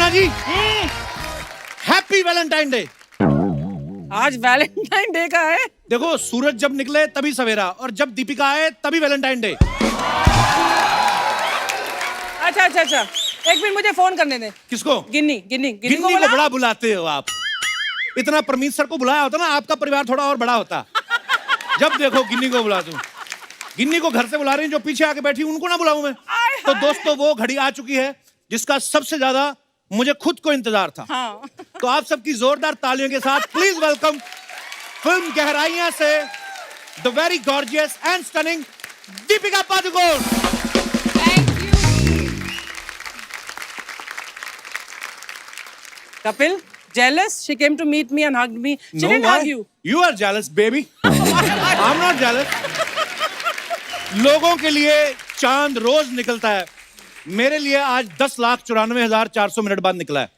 अनन्या जी, happy Valentine day. आज Valentine day का है। देखो, सूरज जब निकले तभी सवेरा, और जब दीपिका आए तभी वैलेंटाइन डे। अच्छा अच्छा अच्छा, एक मिनट मुझे फोन करने दे। किसको? गिन्नी गिन्नी गिन्नी को गिन्नी को बुला। बड़ा बुलाते हो आप। इतना परमीत सर को बुलाया होता ना, आपका परिवार थोड़ा और बड़ा होता। जब देखो गिन्नी को बुला दूं। गिन्नी को घर से बुला रही हैं, जो पीछे आके बैठी उनको ना बुलाऊं मैं? तो दोस्तों, वो घड़ी आ चुकी है जिसका सबसे ज्यादा मुझे खुद को इंतजार था। हाँ। तो आप सबकी जोरदार तालियों के साथ प्लीज वेलकम फिल्म गहराइयां से the very gorgeous and stunning Deepika Padukone. Kapil, jealous? She came to meet me and hugged me. She No, didn't why? hug you. You are jealous, baby. I'm not jealous. लोगों के लिए चांद रोज निकलता है, मेरे लिए आज 10,94,400 मिनट बाद निकला है।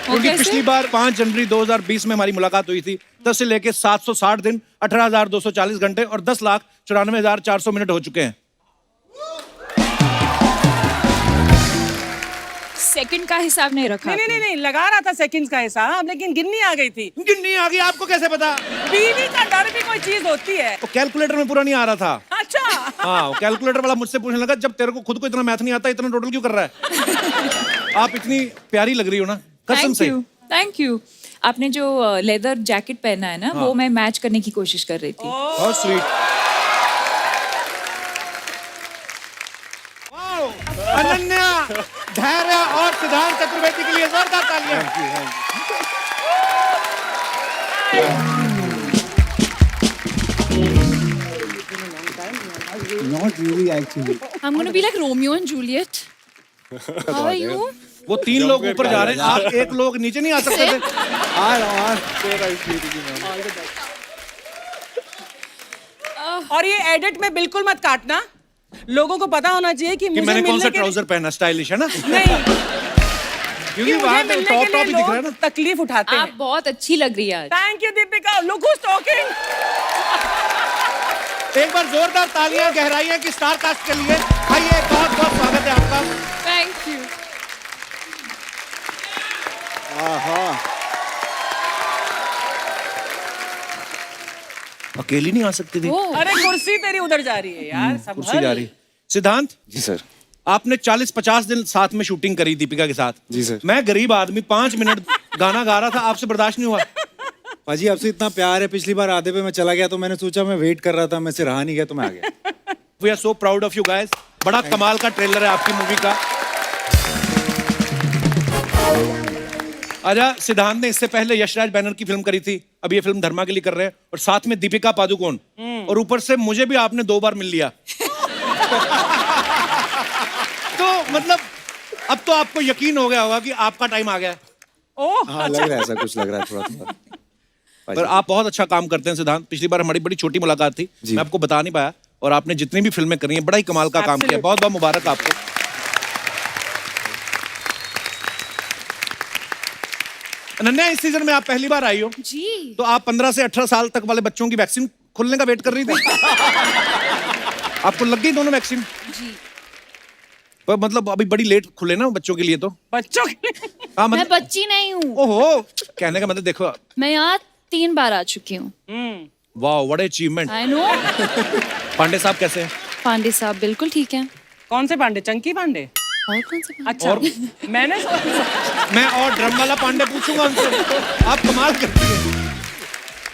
क्योंकि पिछली बार 5 जनवरी 2020 में हमारी मुलाकात हुई थी, तब से लेके 760 दिन, 18,240 घंटे और 10,94,400 मिनट हो चुके हैं। सेकंड का हिसाब नहीं रखा। नहीं, लगा रहा था सेकंड्स का हिसाब, लेकिन गिन्नी आ गई थी। गिन्नी आ गई, आपको कैसे पता? बीवी का डर भी कोई चीज होती है। वो कैलकुलेटर में पूरा नहीं आ रहा था। अच्छा। हाँ, वो कैलकुलेटर वाला मुझसे पूछने लगा, जब तेरे को खुद को इतना मैथ नहीं आता, इतना टोटल क्यों कर रहा है? आप इतनी प्यारी लग रही हो ना, कसम से। Thank you. आपने जो लेदर जैकेट पहना है ना, वो मैं मैच करने की कोशिश कर रही थी। बहुत स्वीट। अनन्या, धैर्य और सिद्धांत चतुर्वेदी के लिए जोरदार तालियां। Not really, actually. I'm going to be like Romeo and Juliet. How are you? वो 3 लोग ऊपर जा रहे हैं, आप 1 लोग नीचे नहीं आ सकते थे? और ये एडिट में बिल्कुल मत काटना, लोगों को पता होना चाहिए कि मुझे मैंने कौन सा मिलने के ट्राउजर पहना, स्टाइलिश है ना? नहीं, क्योंकि मुझे वहां मिलने टॉप के टॉप लिए ही दिख रहा है लोग ना। तकलीफ उठाते आप हैं। बहुत अच्छी लग रही है आज। Thank you Deepika, look who's talking. एक बार जोरदार तालियां गहराइयां की स्टार कास्ट के लिए। आइए, बहुत बहुत स्वागत है आपका। Thank you. अकेली नहीं आ सकती थी? अरे कुर्सी तेरी उधर जा रही है यार, कुर्सी जा रही। सिद्धांत जी सर। आपने 40-50 दिन साथ में शूटिंग करी दीपिका के साथ। जी सर। मैं गरीब आदमी 5 मिनट गाना गा रहा था, आपसे बर्दाश्त नहीं हुआ। पाजी आपसे इतना प्यार है, पिछली बार आधे पे मैं चला गया तो मैंने सोचा, मैं वेट कर रहा था, मैं से रहा नहीं गया तो मैं आ गया। We are so proud of you guys. बड़ा कमाल का ट्रेलर है आपकी मूवी का। अच्छा, सिद्धांत ने इससे पहले यशराज बैनर की फिल्म करी थी, अब ये फिल्म धर्मा के लिए कर रहे हैं, और साथ में दीपिका पादुकोण, और ऊपर से मुझे भी आपने 2 बार मिल लिया। तो मतलब अब तो आपको यकीन हो गया होगा कि आपका टाइम आ गया। हाँ, लग रहा है ऐसा कुछ, लग रहा है थोड़ा थोड़ा। पर आप बहुत अच्छा काम करते हैं सिद्धांत। पिछली बार हमारी बड़ी छोटी मुलाकात थी, मैं आपको बता नहीं पाया, और आपने जितनी भी फिल्में करी हैं, बड़ा ही कमाल का काम किया। बहुत बहुत मुबारक आपको। अनन्या, इस सीजन में आप पहली बार आई हो जी। तो आप 15 से 18 साल तक वाले बच्चों की वैक्सीन खुलने का वेट कर रही थी। आपको लग गई दोनों वैक्सीन? जी। पर मतलब अभी बड़ी लेट खुले ना बच्चों के लिए, तो बच्चों के लिए। हाँ, मैं मतलब बच्ची नहीं हूँ। ओहो, कहने का मतलब देखो। मैं यहाँ 3 बार आ चुकी हूँ। वाह, what achievement. I know. Pandey साहब कैसे हैं? पांडे साहब बिल्कुल ठीक है। कौन से पांडे? चंकी पांडे? और कौन से पांडे? अच्छा, मैंने मैं और ड्रम वाला पांडे पूछूंगा उनसे। आप कमाल करती हैं।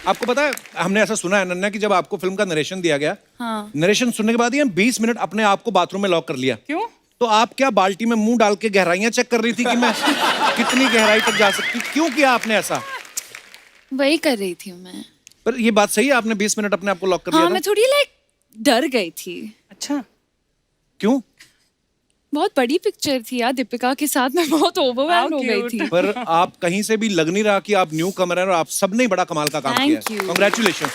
आपको पता है, हमने ऐसा सुना है अनन्या कि जब आपको फिल्म का नरेशन दिया गया, हाँ। नरेशन सुनने के बाद ही 20 मिनट अपने आप को बाथरूम में लॉक कर लिया। क्यों? तो आप क्या बाल्टी में मुंह डाल के गहराइयां चेक कर रही थी कि मैं कितनी गहराई तक जा सकती? क्यों किया आपने ऐसा? वही कर रही थी मैं। पर ये बात सही है, आपने 20 मिनट अपने आप को लॉक कर हाँ, लिया मैं था? थोड़ी डर गई थी। अच्छा, क्यों? बहुत बड़ी पिक्चर थी यार, दीपिका के साथ मैं बहुत ओवरवेल्म हो गई थी। पर आप कहीं से भी लग नहीं रहा कि आप न्यू कमर हैं, और आप सबने बड़ा कमाल का काम किया है। कांग्रेचुलेशन।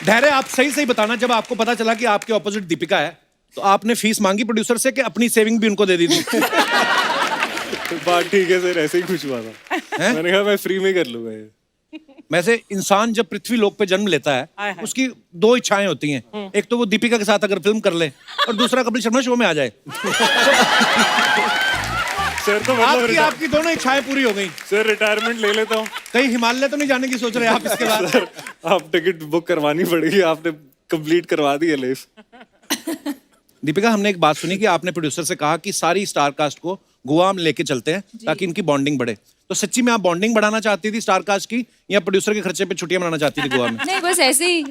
धैर्य, आप सही सही बताना, जब आपको पता चला कि आपके ऑपोजिट दीपिका है, तो आपने फीस मांगी प्रोड्यूसर से कि अपनी सेविंग भी उनको दे दी थी? बात ठीक है सर, ऐसे ही खुश हुआ था। मैंने कहा मैं फ्री में कर लूंगा ये। वैसे इंसान जब पृथ्वी लोक पे जन्म लेता हाय है हाय। उसकी दो इच्छाएं होती हैं, एक तो वो दीपिका के साथ अगर फिल्म कर ले और दूसरा कपिल शर्मा शो में आ जाए। सर तो मतलब आपकी दोनों इच्छाएं पूरी हो गई। सर रिटायरमेंट ले लेता हूँ। कहीं हिमालय तो नहीं जाने की सोच रहे आप इसके बाद? सर आप टिकट बुक करवानी पड़ेगी, आपने कंप्लीट करवा दी है लाइफ। दीपिका, हमने एक बात सुनी कि आपने प्रोड्यूसर से कहा कि सारी स्टार कास्ट को गोवा में लेके चलते हैं ताकि इनकी बॉन्डिंग बढ़े। तो सच्ची में आप बॉन्डिंग बढ़ाना चाहती थी स्टार कास्ट की, या प्रोड्यूसर के खर्चे पे छुट्टियां मनाना चाहती थी गोवा में? नहीं, बस ऐसे ही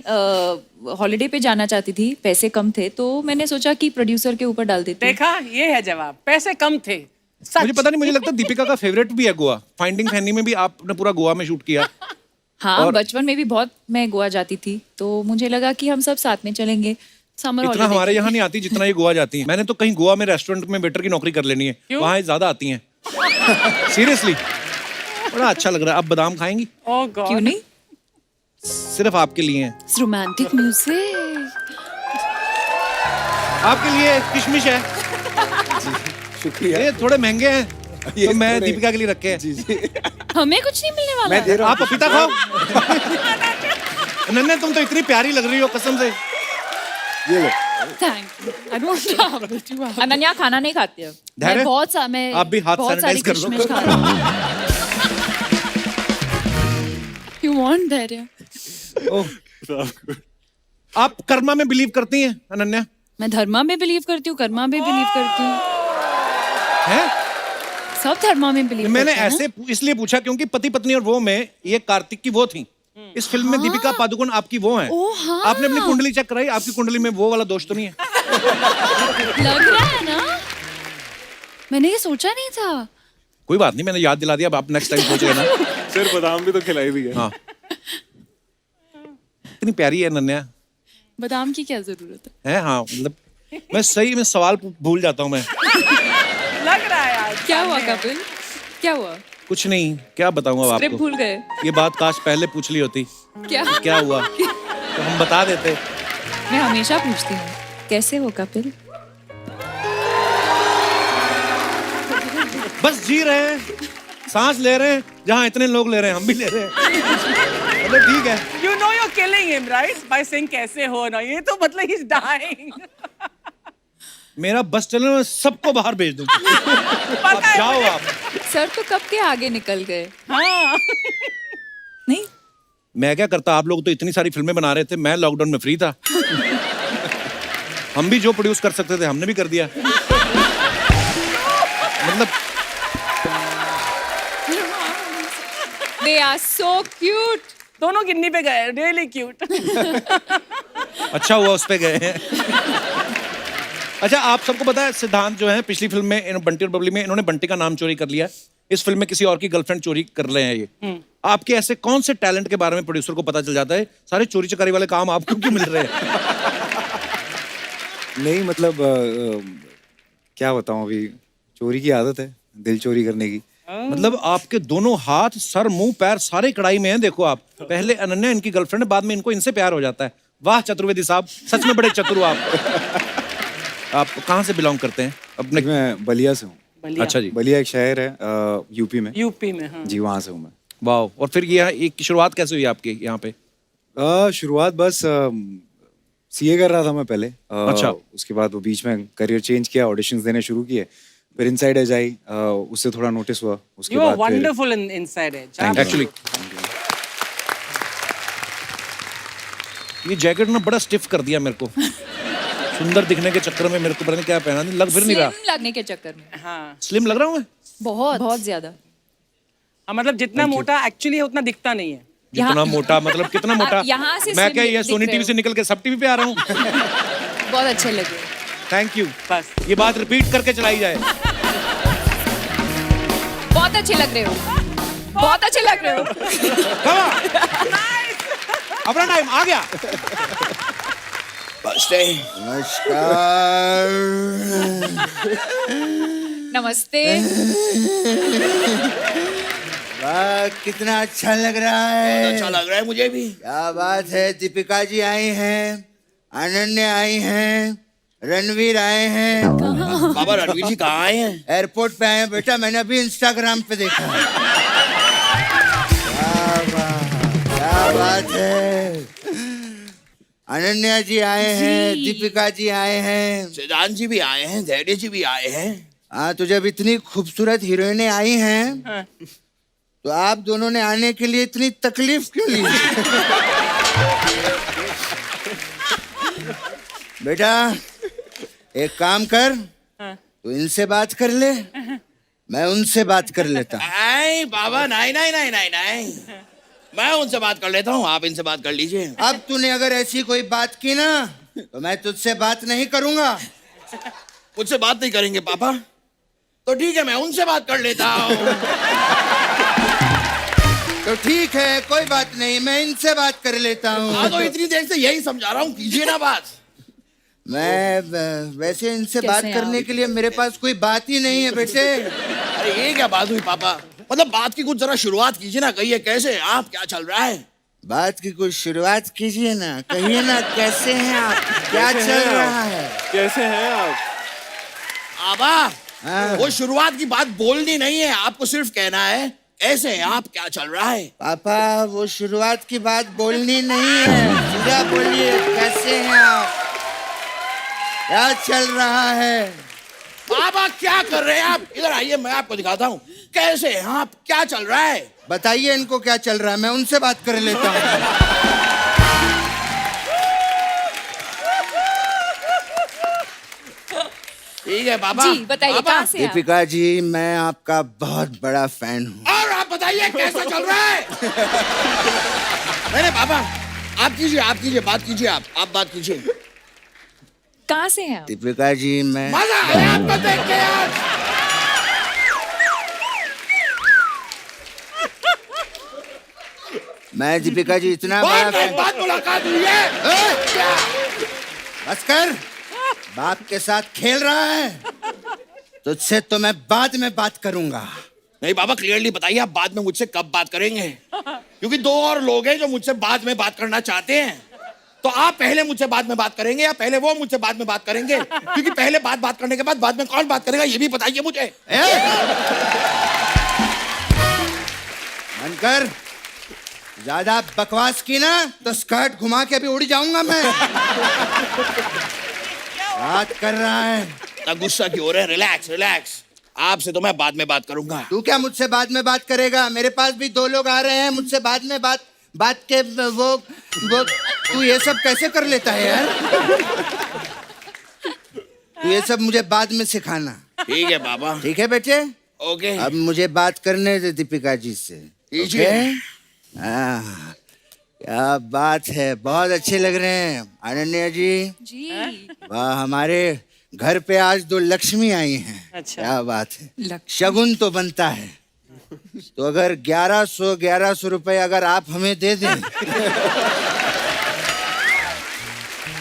हॉलिडे पे जाना चाहती थी, पैसे कम थे तो मैंने सोचा कि प्रोड्यूसर के ऊपर डाल देती हूँ। देखा, ये है जवाब, पैसे कम थे। सच। मुझे पता नहीं, मुझे लगता है दीपिका का फेवरेट भी है गोवा। फाइंडिंग फैनी में भी आपने पूरा गोवा में शूट किया। हाँ, बचपन में भी बहुत मैं गोवा जाती थी, तो मुझे लगा कि हम सब साथ में चलेंगे समर इतना हॉलिडे। हमारे यहाँ नहीं आती जितना ये गोवा जाती है। मैंने तो कहीं गोवा में रेस्टोरेंट में वेटर की नौकरी कर लेनी है, वहाँ ज्यादा आती हैं। सीरियसली बड़ा अच्छा लग रहा है। आप बादाम खाएंगी? ओह गॉड। क्यों नहीं? सिर्फ आपके लिए हैं। Romantic music. आपके लिए किशमिश है। शुक्रिया। ये थोड़े महंगे हैं तो मैं दीपिका के लिए रखे हैं। जी जी। हमें कुछ नहीं मिलने वाला। मैं दे रहा आप पपीता खाओ। नन्हे, तुम तो इतनी प्यारी लग रही हो कसम से। ये लो। अनन्या खाना नहीं खाती है। धैर्य? मैं आप भी हाथ बहुत सारी सैनिटाइज कर लो। किशमिश खा रही हूँ। You want धैर्य? आप कर्मा में बिलीव करती हैं अनन्या? मैं धर्मा में बिलीव करती हूँ, कर्मा में बिलीव करती हूँ, हैं? सब धर्मा में बिलीव मैंने करते हैं। ऐसे इसलिए पूछा क्योंकि पति पत्नी और वो में ये कार्तिक की वो थी। इस फिल्म में दीपिका पादुकोण आपकी वो है। ओह हाँ। आपने अपनी कुंडली चेक कराई? आपकी कुंडली में वो वाला दोष तो नहीं है? लग रहा है ना? मैंने ये सोचा नहीं था। कोई बात नहीं, मैंने याद दिला दिया। अब आप नेक्स्ट टाइम सोच लेना। सर बादाम भी तो खिलाई दी है। हाँ, इतनी प्यारी है अनन्या। बादाम की क्या जरूरत है? है हाँ, मतलब मैं सही में सवाल भूल जाता हूँ मैं। लग रहा है यार। क्या हुआ कपिल? क्या हुआ? कुछ नहीं, क्या बताऊँ अब स्क्रिप्ट आपको। भूल गए? ये बात काश पहले पूछ ली होती क्या? क्या हुआ तो हम बता देते। मैं हमेशा पूछती हूँ, कैसे हो कपिल? बस जी रहे हैं, सांस ले रहे हैं, जहाँ इतने लोग ले रहे हैं हम भी ले रहे हैं। मतलब ठीक है। You know you're killing him, right? By saying कैसे हो ना, ये तो मतलब he's dying. मेरा बस चलने में सबको बाहर भेज दूं। अब जाओ आप। सर तो कब के आगे निकल गए। हाँ। नहीं, मैं क्या करता, आप लोग तो इतनी सारी फिल्में बना रहे थे, मैं लॉकडाउन में फ्री था। हम भी जो प्रोड्यूस कर सकते थे हमने भी कर दिया। मतलब they are so cute. दोनों गिन्नी पे गए, really cute. अच्छा हुआ उस पे गए हैं। अच्छा, आप सबको पता है सिद्धांत जो है पिछली फिल्म में बंटी और बबली में इन्होंने बंटी का नाम चोरी कर लिया। इस फिल्म में किसी और की गर्लफ्रेंड चोरी कर रहे हैं ये। आपके ऐसे कौन से टैलेंट के बारे में प्रोड्यूसर को पता चल जाता है? सारे चोरी चकारी वाले काम आपको क्यों मिल रहे हैं? नहीं मतलब क्या बताऊं, अभी चोरी की आदत है, दिल चोरी करने की। मतलब आपके दोनों हाथ, सर, मुंह, पैर सारे कढ़ाई में हैं। देखो आप, पहले अनन्या इनकी गर्लफ्रेंड है, बाद में इनको इनसे प्यार हो जाता है। वाह चतुर्वेदी साहब, सच में बड़े चतुर हो आप। आप कहाँ से बिलोंग करते हैं अपने? मैं बलिया से हूँ। अच्छा जी। बलिया एक शहर है यूपी में। यूपी में, हाँ। जी, वहाँ से हूँ मैं। वाह। और फिर ये एक शुरुआत कैसे हुई आपकी यहाँ पे? शुरुआत बस सीए कर रहा था मैं पहले। अच्छा। उसके बाद वो बीच में करियर चेंज किया, ऑडिशंस देने शुरू किए, फिर इनसाइड एज आई, उससे थोड़ा नोटिस हुआ। उसके You are बाद फिर wonderful in inside edge. Actually ये जैकेट ना बड़ा स्टिफ कर दिया मेरे को। सुंदर दिखने के चक्कर में मेरे को पता नहीं क्या पहना, लग फिर नहीं रहा। Slim लगने के चक्कर में। हाँ। स्लिम लग रहा हूँ मैं? बहुत बहुत ज्यादा। हाँ, मतलब जितना मोटा एक्चुअली है उतना दिखता नहीं है। जितना मोटा मतलब कितना मोटा? यहाँ से मैं slim क्या ये दिख सोनी रहे टीवी हो। से निकल के सब टीवी पे आ रहा हूँ? बहुत अच्छे लगे। Thank you. बस। ये बात रिपीट करके चलाई जाए। बहुत अच्छे लग रहे हो, बहुत अच्छे लग रहे हो। Come on. अपना टाइम आ गया। नमस्कार। नमस्ते। वाह, कितना अच्छा लग रहा है। अच्छा लग रहा है मुझे भी। क्या बात है। दीपिका जी आई हैं, अनन्या आई हैं, रणवीर आए हैं। बाबा रणवीर जी कहाँ आए हैं? एयरपोर्ट पे आए हैं बेटा, मैंने अभी इंस्टाग्राम पे देखा। वाह वाह। बात है। अनन्या जी आए हैं, दीपिका जी आए हैं, सिद्धांत जी भी आए हैं, धैर्य जी भी आए हैं। हाँ, तो जब इतनी खूबसूरत हीरोइनें आई हैं तो आप दोनों ने आने के लिए इतनी तकलीफ क्यों ली? बेटा एक काम कर, तू इनसे बात कर ले, मैं उनसे बात कर लेता हूँ। नहीं बाबा, नहीं नहीं नहीं नहीं नहीं, मैं उनसे बात कर लेता हूँ, आप इनसे बात कर लीजिए। अब तूने अगर ऐसी कोई बात की ना तो मैं तुझसे बात नहीं करूंगा। मुझसे बात नहीं करेंगे पापा? तो ठीक है, मैं उनसे बात कर लेता हूँ। तो ठीक है, कोई बात नहीं, मैं इनसे बात कर लेता हाँ, हूँ। तो इतनी देर से यही समझा रहा हूँ, कीजिए ना बात। वैसे इनसे कैसे बात हैं करने आप? के लिए मेरे पास कोई बात ही नहीं है बेटे। अरे ये क्या बात हुई पापा? मतलब बात की कुछ जरा शुरुआत कीजिए ना, कहिए कैसे हैं आप, क्या चल रहा है? बात की कुछ शुरुआत कीजिए ना, कहिए ना कैसे हैं आप, क्या चल रहा है? कैसे हैं आप? आबा, हाँ। वो शुरुआत की बात बोलनी नहीं है, आपको सिर्फ कहना है कैसे हैं आप, क्या चल रहा है? पापा वो शुरुआत की बात बोलनी नहीं है, सीधा बोलिए कैसे हैं आप, क्या चल रहा है? बाबा क्या कर रहे हैं आप? इधर आइए, मैं आपको दिखाता हूँ कैसे हैं आप, क्या चल रहा है। बताइए इनको क्या चल रहा है, मैं उनसे बात कर लेता हूँ। ठीक है बाबा। जी बताइए, बाबा, कहाँ से आप? दीपिका जी मैं आपका बहुत बड़ा फैन हूँ। और आप बताइए कैसा चल रहा है? नहीं बाबा, आप कीजिए बात कीजिए, आप बात कीजिए। कहाँ से हैं आप? दीपिका जी मैं मजा आया आपको देख के यार। मैं दीपिका जी इतना बड़ा बहुत दिन फैन। बाद मुलाकात हुई है। क्या? बस कर, बाप के साथ खेल रहा है, तुझसे तो मैं बाद में बात करूंगा। नहीं बाबा, क्लियरली बताइए आप बाद में मुझसे कब बात करेंगे? क्योंकि दो और लोग हैं जो मुझसे बाद में बात करना चाहते हैं। तो आप पहले मुझसे बाद में बात करेंगे या पहले वो मुझसे बाद में बात करेंगे? क्योंकि पहले बात करने के बाद में कौन बात करेगा ये भी बताइए मुझे। बनकर ज्यादा बकवास की ना तो स्कर्ट घुमा के अभी उड़ जाऊंगा मैं। बात कर रहा है, ना गुस्सा क्यों हो रहे हैं? रिलैक्स रिलैक्स, आपसे तो मैं बाद में बात करूंगा। तू क्या मुझसे बाद में बात करेगा? मेरे पास भी दो लोग आ रहे हैं मुझसे बाद में बात के वो तू ये सब कैसे कर लेता है यार? तू ये सब मुझे बाद में सिखाना। ठीक है बाबा। ठीक है बेटे, ओके। अब मुझे बात करने दे दीपिका जी से। कीजिए। हाँ, क्या बात है, बहुत अच्छे लग रहे हैं अनन्या जी। जी वाह, हमारे घर पे आज दो लक्ष्मी आई हैं। अच्छा। क्या बात है, लक्ष्मी। शगुन तो बनता है। तो अगर 1100 रुपए अगर आप हमें दे दें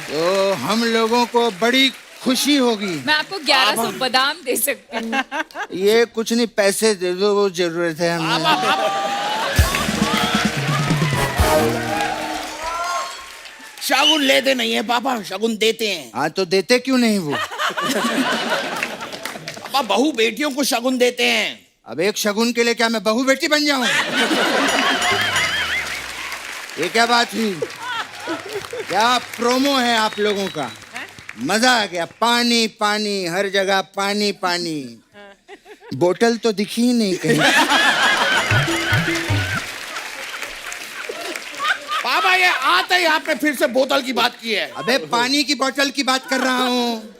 तो हम लोगों को बड़ी खुशी होगी। मैं आपको 1100 बादाम दे सकती हूँ। ये कुछ नहीं, पैसे दे दो, वो जरूरत है हमें। शगुन लेते नहीं है पापा, शगुन देते हैं। हाँ, तो देते क्यों नहीं वो? पापा बहू बेटियों को शगुन देते हैं। अब एक शगुन के लिए क्या मैं बहू बेटी बन जाऊं? ये क्या बात हुई? क्या प्रोमो है आप लोगों का, मजा आ गया। पानी पानी, हर जगह पानी पानी, बोतल तो दिखी ही नहीं कहीं। पापा ये आते ही आपने फिर से बोतल की बात की है। अबे पानी की बोतल की बात कर रहा हूँ,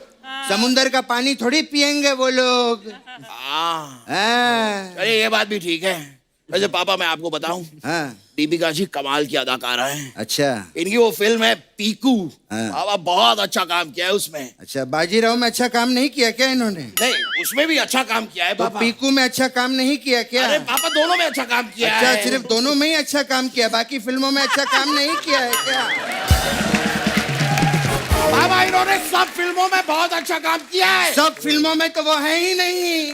समुंदर का पानी थोड़ी पियेंगे वो लोग। हाँ। हाँ, अरे ये बात भी ठीक है। वैसे पापा मैं आपको बताऊं, हाँ, दीपिका जी कमाल की अदाकारा हैं। अच्छा इनकी वो फिल्म है पीकू, हाँ। पापा बहुत अच्छा काम किया है उसमें। अच्छा, बाजीराव में अच्छा काम नहीं किया क्या इन्होंने? नहीं, उसमें भी अच्छा काम किया है तो पापा। पीकू में अच्छा काम नहीं किया क्या? अरे पापा दोनों में अच्छा काम किया अच्छा, है। सिर्फ दोनों में ही अच्छा काम किया, बाकी फिल्मों में अच्छा काम नहीं किया है क्या? पापा इन्होंने सब फिल्मों में बहुत अच्छा काम किया है। सब फिल्मों में तो वो है ही नहीं।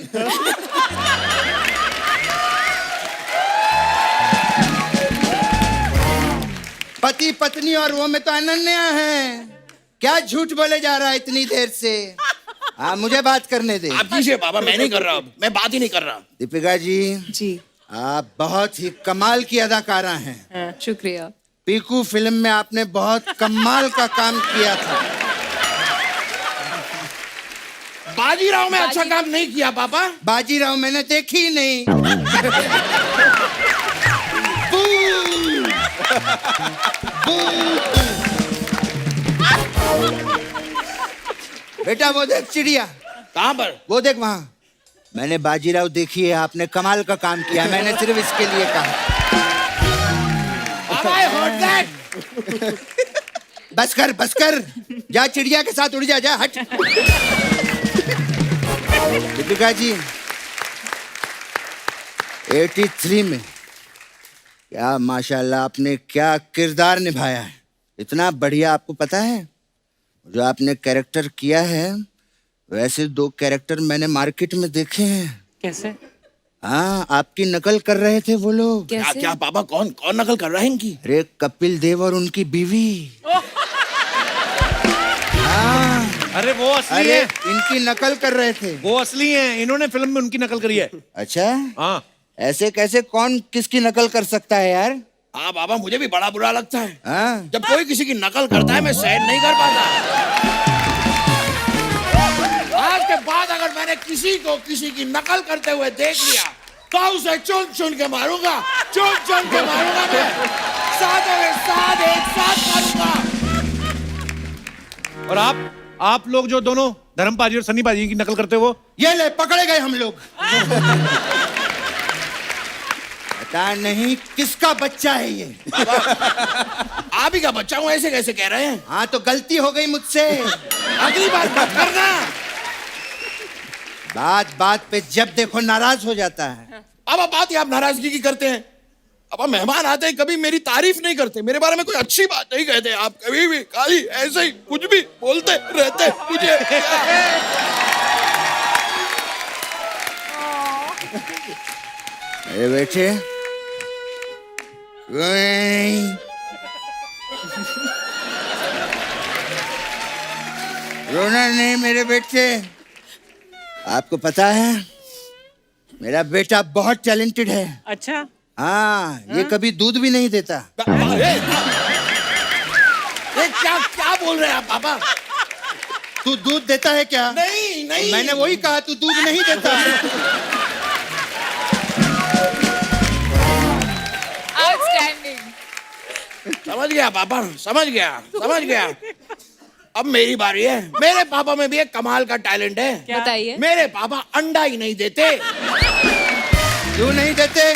पति पत्नी और वो में तो अनन्या है। क्या झूठ बोले जा रहा है इतनी देर से? हाँ, मुझे बात करने दे। आप कीजिए पापा, मैं नहीं कर रहा, मैं बात ही नहीं कर रहा। दीपिका जी, जी आप बहुत ही कमाल की अदाकारा हैं। शुक्रिया। पीकू फिल्म में आपने बहुत कमाल का काम किया था। बाजीराव में अच्छा काम नहीं किया पापा। बाजीराव मैंने देखी ही नहीं। बेटा वो देख चिड़िया, कहाँ पर? वो देख वहां। मैंने बाजीराव देखी है, आपने कमाल का काम किया, मैंने सिर्फ इसके लिए कहा। पापा I heard that. बस कर, जा चिड़िया के साथ उड़ जा, हट। दीपिका जी 83 में क्या माशाल्लाह आपने क्या किरदार निभाया है, इतना बढ़िया। आपको पता है जो आपने कैरेक्टर किया है, वैसे 2 कैरेक्टर मैंने मार्केट में देखे हैं। कैसे? हाँ, आपकी नकल कर रहे थे वो लोग। क्या कैसे? क्या पापा, कौन नकल कर रहा है इनकी? अरे कपिल देव और उनकी बीवी। हाँ, अरे वो असली अरे है, इनकी नकल कर रहे थे। वो असली हैं, इन्होंने फिल्म में उनकी नकल करी है। अच्छा, हाँ ऐसे कैसे कौन किसकी नकल कर सकता है यार? हाँ पापा, मुझे भी बड़ा बुरा लगता है हाँ, जब कोई किसी की नकल करता है, मैं सहन नहीं कर पाता। आज के बाद अगर मैंने किसी को किसी की नकल करते हुए देख लिया तो उसे चुन के मारूंगा, चुन के मारूंगा मैं, साथों के साथ एक साथ मारूंगा। और आप लोग जो दोनों धर्म पाजी और सन्नी पाजी की नकल करते हो, ये ले पकड़े गए हम लोग। पता नहीं किसका बच्चा है ये। आप ही का बच्चा हूँ, ऐसे कैसे कह रहे हैं? हाँ तो गलती हो गई मुझसे। अगली बार मत करना। बात पे जब देखो नाराज हो जाता है। अब बात ही आप नाराजगी की करते हैं। अब मेहमान आते हैं, कभी मेरी तारीफ नहीं करते, मेरे बारे में कोई अच्छी बात नहीं कहते। आप कभी भी खाली ऐसे ही कुछ भी बोलते रहते मुझे। अरे बेटे, रोना नहीं मेरे बेटे। आपको पता है मेरा बेटा बहुत टैलेंटेड है। अच्छा, हाँ, ये कभी दूध भी नहीं देता। ये क्या बोल रहे हैं आप पापा? तू दूध देता है क्या? नहीं नहीं, मैंने वही कहा, तू दूध नहीं देता। समझ गया पापा, समझ गया। अब मेरी बारी है। मेरे पापा में भी एक कमाल का टैलेंट है। बताइए। मेरे पापा अंडा ही नहीं देते। क्यों नहीं देते?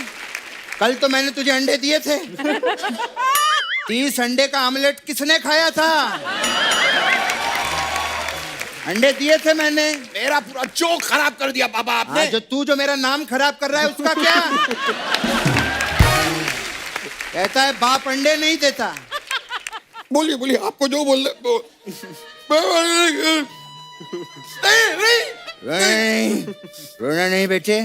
कल तो मैंने तुझे अंडे दिए थे। 30 अंडे का आमलेट किसने खाया था? अंडे दिए थे मैंने। मेरा पूरा जोक खराब कर दिया पापा आपने। हाँ, जो मेरा नाम खराब कर रहा है उसका क्या? कहता है बाप अंडे नहीं देता। बोलिए आपको जो बोल नहीं, रोना नहीं बेटे,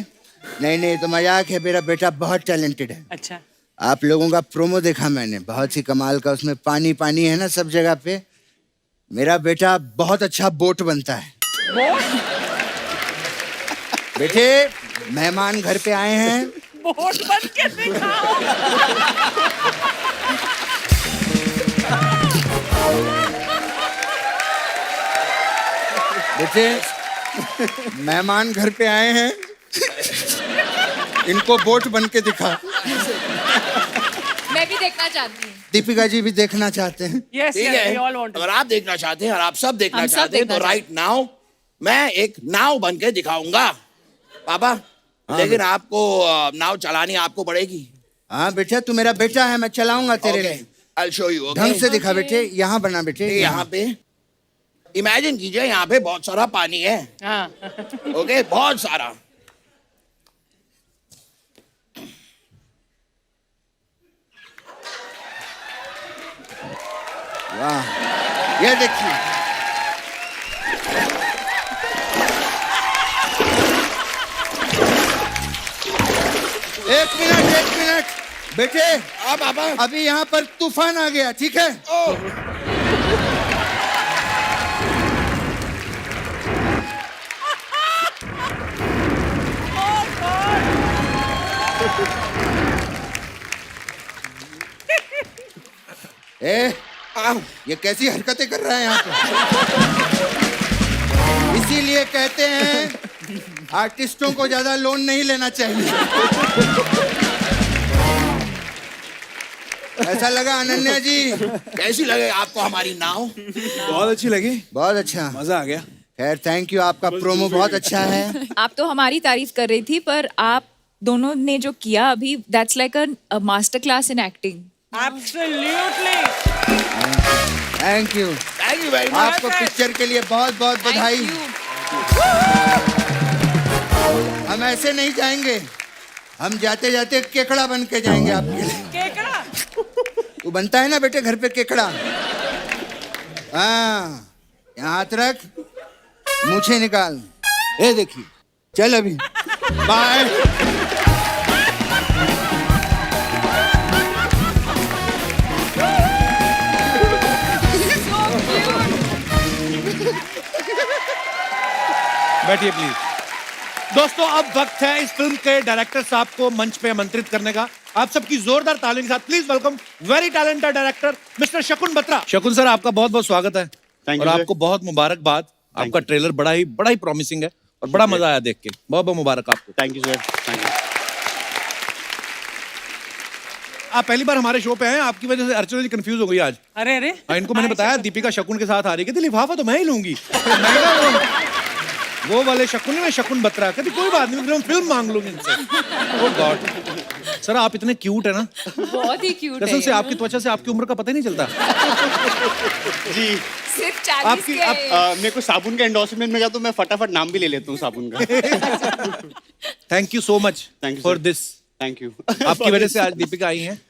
नहीं तो मजाक है। मेरा बेटा बहुत टैलेंटेड है। अच्छा, आप लोगों का प्रोमो देखा मैंने, बहुत ही कमाल का। उसमें पानी है ना सब जगह पे। मेरा बेटा बहुत अच्छा बोट बनता है। बेटे, मेहमान घर पे आए हैं, बोट बन के दिखाओ। बेटे मेहमान घर पे आए हैं, इनको बोट बन के दिखा। मैं भी देखना चाहती हूँ। दीपिका जी भी देखना चाहते हैं। Yes, ठीक yes, है, we all want to. अगर आप देखना चाहते हैं और आप सब देखना हम सब चाहते हैं देखना तो राइट नाउ मैं एक नाव बन के दिखाऊंगा पापा। लेकिन आपको नाव चलानी आपको पड़ेगी। हाँ बेटा, तू मेरा बेटा है, मैं चलाऊंगा तेरे लिए। I'll show you, okay? ढंग से दिखा बेटे, यहाँ बना बेटे। यहाँ पे इमेजिन कीजिए, यहाँ पे बहुत सारा पानी है। हाँ, ओके, बहुत सारा। वाह, ये देखिए। एक मिनट बेटे, हाँ पापा। अभी यहाँ पर तूफान आ गया, ठीक है? ए, ये कैसी हरकतें कर रहा है यहाँ पे? इसीलिए कहते हैं आर्टिस्टों को ज्यादा लोन नहीं लेना चाहिए। ऐसा लगा अनन्या जी? कैसी लगे आपको हमारी नाव? बहुत अच्छी लगी, बहुत अच्छा, मजा आ गया। खैर थैंक यू, आपका प्रोमो बहुत अच्छा है। आप तो हमारी तारीफ कर रही थी, पर आप दोनों ने जो किया अभी, that's like a master class in acting. Absolutely. Thank you very much. आपको पिक्चर के लिए बहुत बहुत बधाई। हम ऐसे नहीं जाएंगे, हम जाते जाते केकड़ा बन के जाएंगे आपके लिए। केकड़ा? वो बनता है ना बेटे घर पे केकड़ा। हाँ, यहाँ हाथ रख, मूछें निकाल। ए देखिए, चल अभी बाय। बैठिए प्लीज। दोस्तों, अब वक्त है इस फिल्म के डायरेक्टर साहब को मंच पे आमंत्रित करने का। आप सबकी जोरदार तालियों के साथ please welcome very talented director mister शकुन बत्रा। शकुन सर, आपका बहुत बहुत स्वागत है और आपको बहुत मुबारकबाद। आपका ट्रेलर बड़ा ही प्रॉमिसिंग है और बड़ा मजा आया देख के। बहुत बहुत मुबारक आपको। Thank you sir, thank you. आप पहली बार हमारे शो पे हैं, आपकी वजह से अर्चना जी कंफ्यूज हो गई आज। अरे अरे, इनको मैंने बताया दीपिका शकुन के साथ आ रही है, कहती लिफाफा तो मैं ही लूंगी। मैंने कहा, वो वाले शकुन में शकुन बत्रा, कहती कोई बात नहीं, मैं फिल्म मांग लूंगी इनसे। ओह गॉड सर, आप इतने क्यूट है ना, बहुत ही क्यूट कसम है। से आपकी त्वचा से आपकी उम्र का पता ही नहीं चलता। जी, सिर्फ 40 आपकी- के आप- हैं। मेरे को साबुन का एंडोर्समेंट मिला तो मैं फटाफट नाम भी ले लेता हूँ साबुन का। Thank you so much Thank you, for sir. This. Thank you. आपकी वजह से आज दीपिका आई हैं।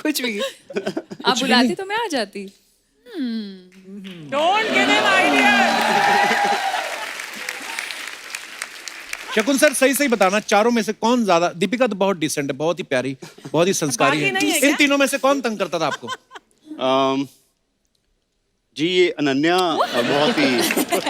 कुछ भी आप बुलाती तो मैं आ जाती। don't give him ideas. शकुन सर, सही बताना, चारों में से कौन ज्यादा? दीपिका तो बहुत डिसेंट है, बहुत ही प्यारी, बहुत ही संस्कारी बाकी है। नहीं है इन क्या? तीनों में से कौन तंग करता था आपको? जी, ये अनन्या बहुत ही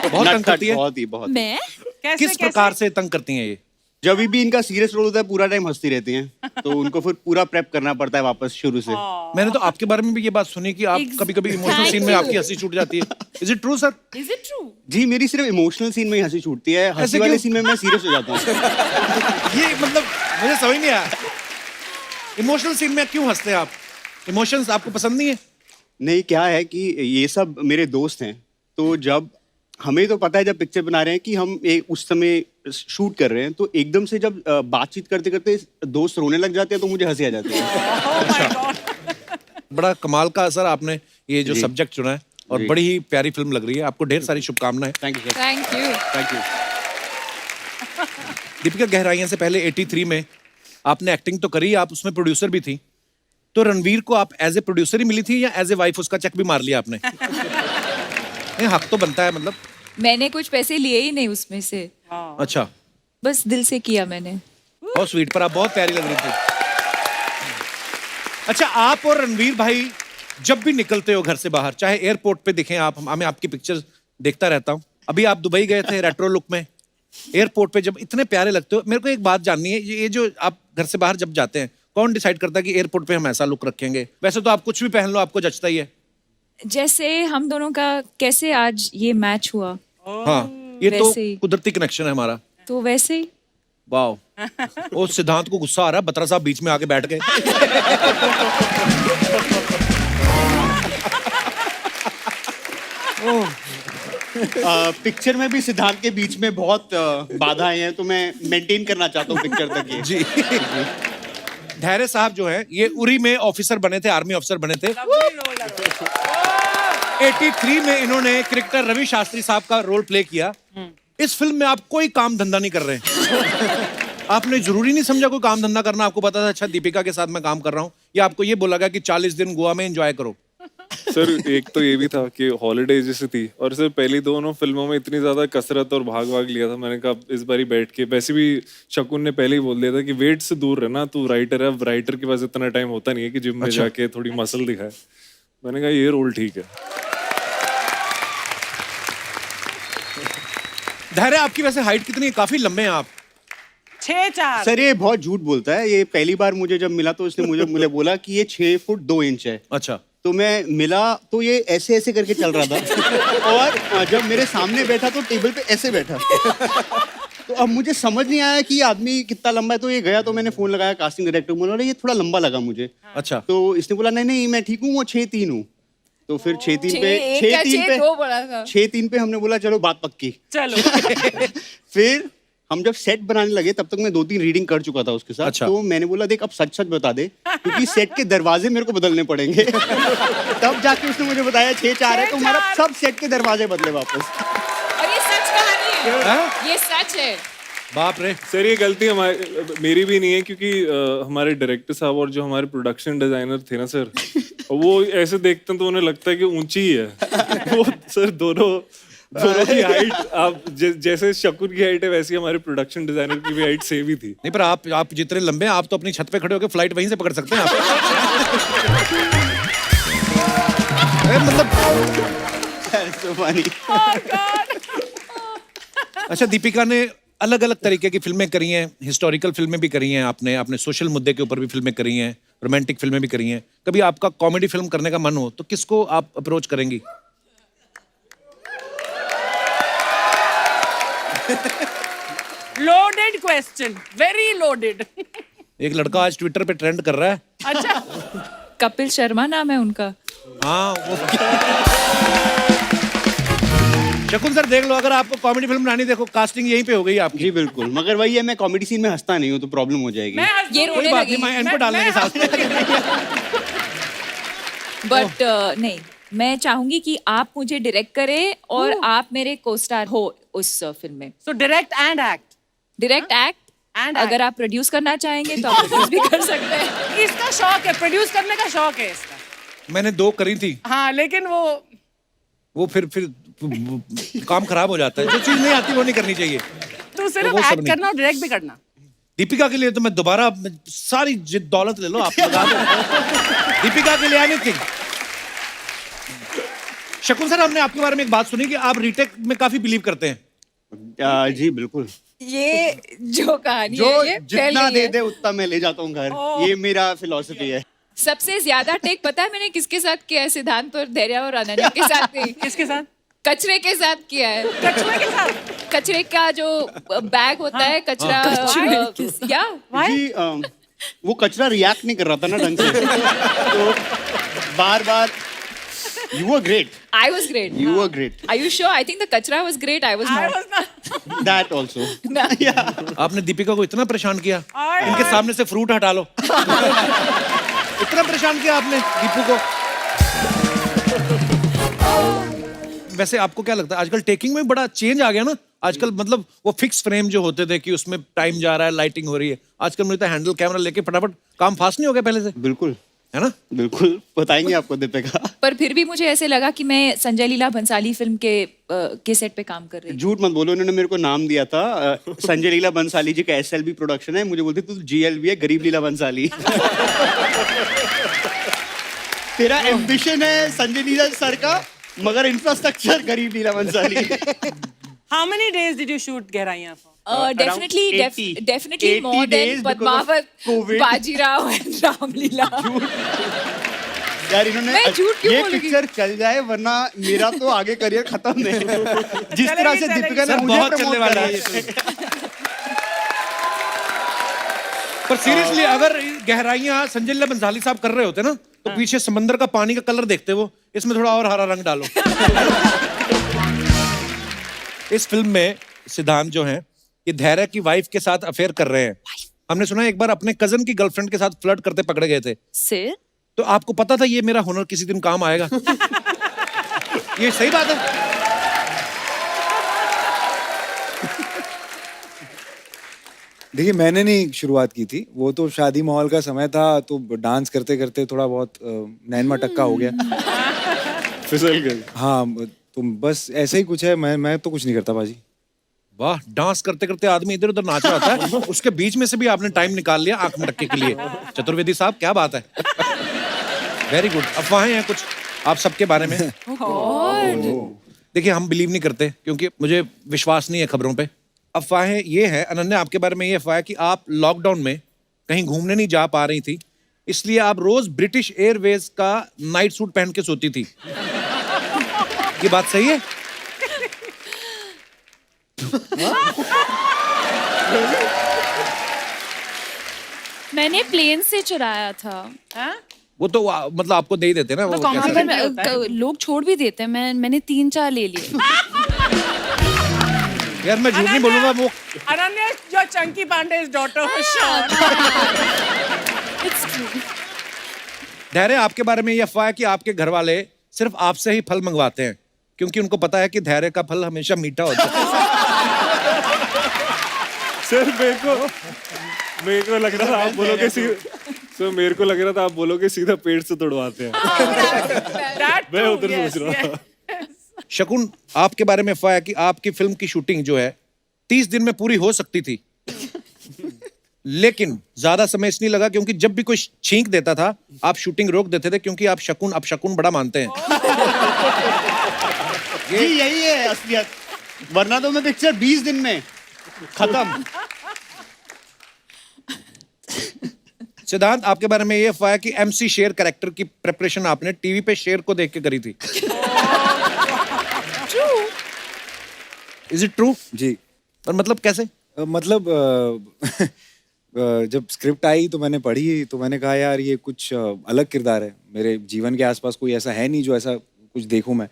बहुत तंग करती है। बहुत। मैं कैसे किस प्रकार से तंग करती हैं ये? जब भी इनका सीरियस रोल होता है पूरा टाइम हंसती रहती हैं, तो उनको फिर पूरा प्रेप करना पड़ता है वापस शुरू से। मैंने तो आपके बारे में भी ये बात सुनी कि आप कभी-कभी इमोशनल Thank सीन में you. आपकी हंसी छूट जाती है। Is it true sir? Is it true? जी, मेरी सिर्फ इमोशनल सीन में ही हंसी छूटती है, हंसी ऐसे वाले क्यों? सीन में मैं सीरियस हो जाता हूँ। ये मतलब मुझे समझ नहीं आया, इमोशनल सीन में क्यों हंसते हैं आप? इमोशंस आपको पसंद नहीं है? नहीं, क्या है कि ये सब मेरे दोस्त हैं, तो जब हमें तो पता है जब पिक्चर बना रहे हैं कि हम उस समय शूट कर रहे हैं, तो एकदम से जब बातचीत करते करते दोस्त रोने लग जाते हैं तो मुझे हंसी आ जाती है। Oh my God. बड़ा कमाल का सर आपने ये जो जी। सब्जेक्ट चुना है और जी। बड़ी ही प्यारी फिल्म लग रही है। आपको ढेर सारी शुभकामनाएं। Thank you sir, thank you. Thank you. Deepika, Gehraiyaan से पहले 83 में आपने एक्टिंग तो करी, आप उसमें प्रोड्यूसर भी थी, तो रणवीर को आप एज ए प्रोड्यूसर ही मिली थी या एज ए वाइफ उसका चेक भी मार लिया आपने? नहीं, हक तो बनता है मतलब। मैंने कुछ पैसे लिए ही नहीं उसमें से, अच्छा, बस दिल से किया मैंने। बहुत स्वीट, पर आप बहुत प्यारी लग रही थी। अच्छा, आप और रणवीर भाई जब भी निकलते हो घर से बाहर, चाहे एयरपोर्ट पे दिखें आप, मैं आपकी पिक्चर देखता रहता हूँ। अभी आप दुबई गए थे रेट्रो लुक में, एयरपोर्ट पे जब इतने प्यारे लगते हो। मेरे को एक बात जाननी है, ये जो आप घर से बाहर जब जाते हैं, कौन डिसाइड करता है कि एयरपोर्ट पे हम ऐसा लुक रखेंगे? वैसे तो आप कुछ भी पहन लो, आपको जचता ही है। जैसे हम दोनों का कैसे आज ये मैच हुआ, हाँ, ये तो वैसे ही। कुदरती कनेक्शन है हमारा। तो वैसे ही। वाओ, वो सिद्धांत को गुस्सा आ रहा है, बत्रा साहब बीच में आके बैठ गए। पिक्चर में भी सिद्धांत के बीच में बहुत बाधाएं हैं, तो मैं मेंटेन करना चाहता हूँ पिक्चर तक ये। जी। धैर्य साहब जो है, ये उरी में ऑफिसर बने थे, आर्मी ऑफिसर बने थे। 83 में इन्होंने क्रिकेटर रवि शास्त्री साहब का रोल प्ले किया। इस फिल्म में आप कोई काम धंधा नहीं कर रहे। आपने जरूरी नहीं समझा कोई काम धंधा करना? आपको पता था अच्छा दीपिका के साथ मैं काम कर रहा हूँ, या आपको ये बोला गया कि 40 दिन गोवा में एंजॉय करो? सर, एक तो ये भी था कि हॉलीडे जैसी थी, और सर पहली दोनों फिल्मों में इतनी ज्यादा कसरत और भाग लिया था। मैंने कहा इस बारी बैठ के, वैसे भी शकुन ने पहले ही बोल दिया था कि वेट से दूर रहना, तू राइटर है, अब राइटर के पास इतना टाइम होता नहीं है कि जिम में जाके थोड़ी मसल दिखाए। मैंने कहा ये रोल ठीक है। धैर्य, आपकी वैसे हाइट कितनी है? काफी लंबे हैं आप। 6'4". सर, ये बहुत झूठ बोलता है। ये पहली बार मुझे जब मिला तो उसने मुझे बोला कि ये 6 फुट 2 इंच है। अच्छा, तो मैं मिला तो ये ऐसे ऐसे करके चल रहा था और जब मेरे सामने बैठा तो टेबल पे ऐसे बैठा। तो अब मुझे समझ नहीं आया कि ये आदमी कितना लंबा है, तो ये गया तो मैंने फोन लगाया कास्टिंग डायरेक्टर को, बोला ये थोड़ा लंबा लगा मुझे। अच्छा। तो इसने बोला नहीं नहीं मैं ठीक हूँ, वो 6'3" हूँ। तो फिर 6'3" पे हमने बोला चलो बात पक्की। चलो। फिर हम जब सेट बनाने लगे तब तक मैं 2-3 रीडिंग कर चुका था उसके साथ। अच्छा। तो मैंने बोला देख अब सच सच बता दे, क्योंकि सेट के दरवाजे मेरे को बदलने पड़ेंगे। तब जाके उसने मुझे बताया 6'4" है, तो हमारा सब सेट के दरवाजे बदले वापस। और ये सच कहानी है, हाँ? ये सच है। बाप रे। सर ये गलती मेरी भी नहीं है, क्योंकि हमारे डायरेक्टर साहब और जो हमारे प्रोडक्शन डिजाइनर थे ना सर, वो ऐसे देखते हैं तो उन्हें लगता है कि ऊंची ही है। वो सर दोनों की हाइट आप जैसे शकुन की हाइट है वैसी हमारे प्रोडक्शन डिजाइनर की भी हाइट सेम ही थी। नहीं पर आप जितने लंबे हैं आप तो अपनी छत पे खड़े होकर फ्लाइट वहीं से पकड़ सकते हैं आप। अरे मतलब So funny. अच्छा, दीपिका ने अलग अलग तरीके की फिल्में करी हैं, हिस्टोरिकल फिल्में भी करी हैं आपने सोशल मुद्दे के ऊपर भी फिल्में करी हैं, रोमांटिक फिल्में भी करी हैं। कभी आपका कॉमेडी फिल्म करने का मन हो तो किसको आप अप्रोच करेंगी? Loaded question, very loaded. एक लड़का आज ट्विटर पे ट्रेंड कर रहा है। अच्छा। कपिल शर्मा नाम है उनका। हाँ वो शकुन सर देख लो, अगर आपको कॉमेडी फिल्म बनानी, देखो कास्टिंग यहीं पे हो गई आपकी। जी बिल्कुल, मगर वही है मैं कॉमेडी सीन में हंसता नहीं हूँ तो प्रॉब्लम हो जाएगी। ये कोई रोने बात लगी। नहीं, मैं इनको डालने के साथ। बट नहीं, मैं चाहूंगी कि आप मुझे डायरेक्ट करें और आप मेरे को स्टार हो उस फिल्म में। So direct and act. Direct act And अगर आप प्रोड्यूस करना चाहेंगे तो आप प्रोड्यूस भी कर सकते हैं। इसका शौक है, प्रोड्यूस करने का शौक है इसका। मैंने 2 करी थी, हाँ लेकिन वो फिर काम खराब हो जाता है। जो चीज नहीं आती वो नहीं करनी चाहिए। तो सिर्फ वो सब एक्ट नहीं। करना और डायरेक्ट भी करना। दीपिका के लिए तो मैं दोबारा सारी जिद दौलत ले लो आप, लगा दो। दीपिका के लिए एनीथिंग। शकुन सर, हमने आपके बारे में एक बात सुनी कि आप रीटेक में काफी बिलीव करते हैं। जी बिल्कुल, ये जो कहानी जो है ये जितना फैल गई दे है। दे उतना मैं ले जाता हूँ घर, ये मेरा फिलॉसफी है। सबसे ज्यादा टेक पता है मैंने किसके साथ किया है? सिद्धांत और धैर्य और अनन्या के साथ नहीं, किसके साथ? कचरे के साथ किया है। कचरे के साथ? कचरे का जो बैग होता है, कचरा या जी वो कचरा रिएक्ट नहीं कर रहा था ना ढंग से, तो बार बार you were great, I was great. You were great, Are you sure? I think the kachra was great. I was I not. was not. That also. आपने दीपिका को इतना परेशान किया, इनके सामने से फ्रूट हटा लो। इतना परेशान किया आपने दीपू को। वैसे आपको क्या लगता है आजकल टेकिंग में बड़ा चेंज आ गया ना? आजकल मतलब वो फिक्स फ्रेम जो होते थे कि उसमें टाइम जा रहा है, लाइटिंग हो रही है, आजकल मुझे तो हैंडल कैमरा लेके फटाफट काम फास्ट नहीं हो गया पहले से, बिल्कुल है ना? बिल्कुल, बताएंगे आपको दीपिका। पर फिर भी मुझे ऐसे लगा कि मैं संजय लीला भंसाली फिल्म के सेट पे काम कर रही हूँ। झूठ मत बोलो, उन्होंने मेरे को नाम दिया था संजय लीला बंसाली जी का SLB प्रोडक्शन है, मुझे बोलते तू GLB है, गरीब लीला बंसाली। तेरा एम्बिशन है संजय लीला सर का, मगर इंफ्रास्ट्रक्चर गरीब लीला Bhansali. How many days did you shoot गहराइयाँ for? Definitely, around 80 definitely more 80 days than because of Padmaavat, COVID. Bajirao and Ramlila. यार इन्होंने मैं झूठ क्यों ये बोलूंगी? पिक्चर चल जाए, वरना मेरा तो आगे करियर खत्म है। जिस तरह से चलेगी। दीपिका ने सर, मुझे बहुत प्रमोट चलने वाला करा है है। पर सीरियसली अगर गहराइयां संजय लीला भंसाली साहब कर रहे होते ना, तो पीछे समंदर का पानी का कलर देखते वो, इसमें थोड़ा और हरा रंग डालो। इस फिल्म में सिद्धांत जो हैं, ये धैर्य की वाइफ के साथ अफेयर कर रहे हैं। हमने सुना एक बार अपने कजन की गर्लफ्रेंड के साथ फ्लर्ट करते पकड़े गए थे। सिर? तो आपको पता था ये मेरा हुनर किसी दिन काम आएगा? ये सही बात है। देखिए मैंने नहीं शुरुआत की थी, वो तो शादी माहौल का समय था, तो डांस करते करते थोड़ा बहुत नैन मटक्का हो गया। फिसल गए। हाँ तो बस ऐसे ही कुछ है, मैं तो कुछ नहीं करता बाजी। वाह, डांस करते करते आदमी इधर उधर नाच रहा था, उसके बीच में से भी आपने टाइम निकाल लिया आंख मटक्के के लिए। चतुर्वेदी साहब क्या बात है। Very good. अफवाहें हैं कुछ आप सबके बारे में। देखिए हम बिलीव नहीं करते क्योंकि मुझे विश्वास नहीं है खबरों पे। अफवाहें ये है, अनन्या आपके बारे में ये अफवाह है कि आप लॉकडाउन में कहीं घूमने नहीं जा पा रही थी, इसलिए आप रोज ब्रिटिश एयरवेज का नाइट सूट पहन के सोती थी। ये बात सही है? मैंने प्लेन से चुराया था। हाँ? वो तो मतलब आपको दे ही देते ना वो तो कहाँ कैसे? पर- पर होता है लोग छोड़ भी देते हैं। मैंने 3-4 ले लिए। यार मैं झूठ नहीं बोलूंगा, वो Ananya, your Chunky Pandey's daughter for sure. It's true. धैर्य, आपके बारे में ये अफवाह है कि आपके घर वाले सिर्फ आपसे ही फल मंगवाते हैं क्योंकि उनको पता है कि धैर्य का फल हमेशा मीठा होता है। सर मेरे को लग रहा था आप बोलोगे सर मेरे को लग रहा था आप बोलोगे सीधा पेट से तोड़वाते हैं। That मैं too, उधर yes, सोच रहा था। yes. शकुन, आपके बारे में अफवाह है कि आपकी फिल्म की शूटिंग जो है 30 दिन में पूरी हो सकती थी, लेकिन ज्यादा समय इसलिए लगा क्योंकि जब भी कोई छींक देता था आप शूटिंग रोक देते थे क्योंकि आप शकुन बड़ा मानते हैं। जी यही है असलियत, वरना तो मैं पिक्चर 20 दिन में खत्म। सिद्धांत, आपके बारे में ये अफवाह है कि MC शेर कैरेक्टर की प्रिपरेशन आपने टीवी पे शेर को देख के करी थी। Is it true? जी। और मतलब कैसे? मतलब जब स्क्रिप्ट आई तो मैंने पढ़ी तो मैंने कहा यार ये कुछ अलग किरदार है, मेरे जीवन के आसपास कोई ऐसा है नहीं जो ऐसा कुछ देखूं मैं।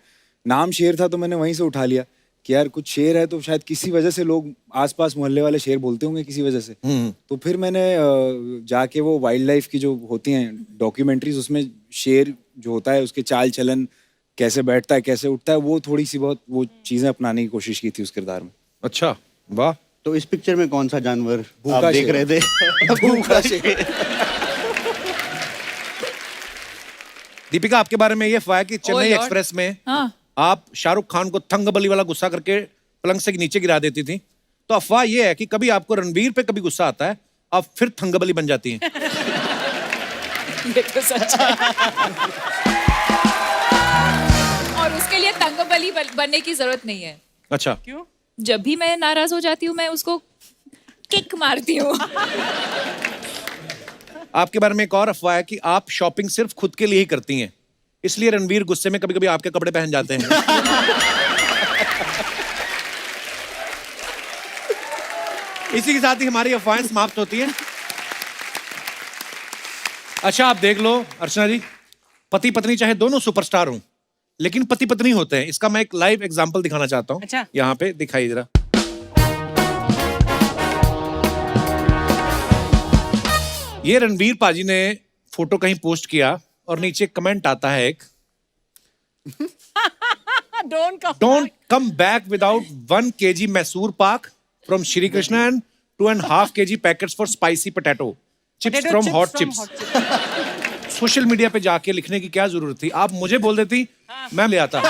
नाम शेर था तो मैंने वहीं से उठा लिया कि यार कुछ शेर है तो शायद किसी वजह से लोग आसपास मोहल्ले वाले शेर बोलते होंगे किसी वजह से। तो फिर मैंने जाके वो वाइल्ड लाइफ की जो होती हैं डॉक्यूमेंट्रीज, उसमें शेर जो होता है उसके चाल चलन, कैसे बैठता है कैसे उठता है, वो थोड़ी सी बहुत वो चीजें अपनाने की कोशिश की थी उस किरदार में। अच्छा, वाह। तो इस पिक्चर में कौन सा जानवर भूखा आप देख शेर। रहे थे? भूखा शेर। दीपिका, आपके बारे में ये अफवाह है कि चेन्नई Lord. एक्सप्रेस में हाँ। आप शाहरुख खान को थंगबली वाला गुस्सा करके पलंग से नीचे गिरा देती थी। तो अफवाह ये है कि कभी आपको रणवीर पे कभी गुस्सा आता है, आप फिर थंगबली बन जाती हैं। ये तो सच है। और उसके लिए तंगबली बनने की जरूरत नहीं है। अच्छा, क्यों? जब भी मैं नाराज हो जाती हूँ मैं उसको किक मारती हूँ। आपके बारे में एक और अफवाह है कि आप शॉपिंग सिर्फ खुद के लिए ही करती हैं, इसलिए रणवीर गुस्से में कभी कभी आपके कपड़े पहन जाते हैं। इसी के साथ ही हमारी अफवाहें समाप्त होती हैं। अच्छा, आप देख लो अर्चना जी, पति पत्नी चाहे दोनों सुपरस्टार हों, लेकिन पति पत्नी होते हैं। इसका मैं एक लाइव एग्जांपल दिखाना चाहता हूं। अच्छा। यहाँ पे दिखाइए जरा। ये रणवीर पाजी ने फोटो कहीं पोस्ट किया और नीचे कमेंट आता है एक, don't come back without 1 kg Mysore pak from Shri Krishna and 2.5 kg packets for spicy potato chips from hot chips. Social media पे जाके लिखने की क्या जरूरत थी? आप मुझे बोल देती, मैं ले आता।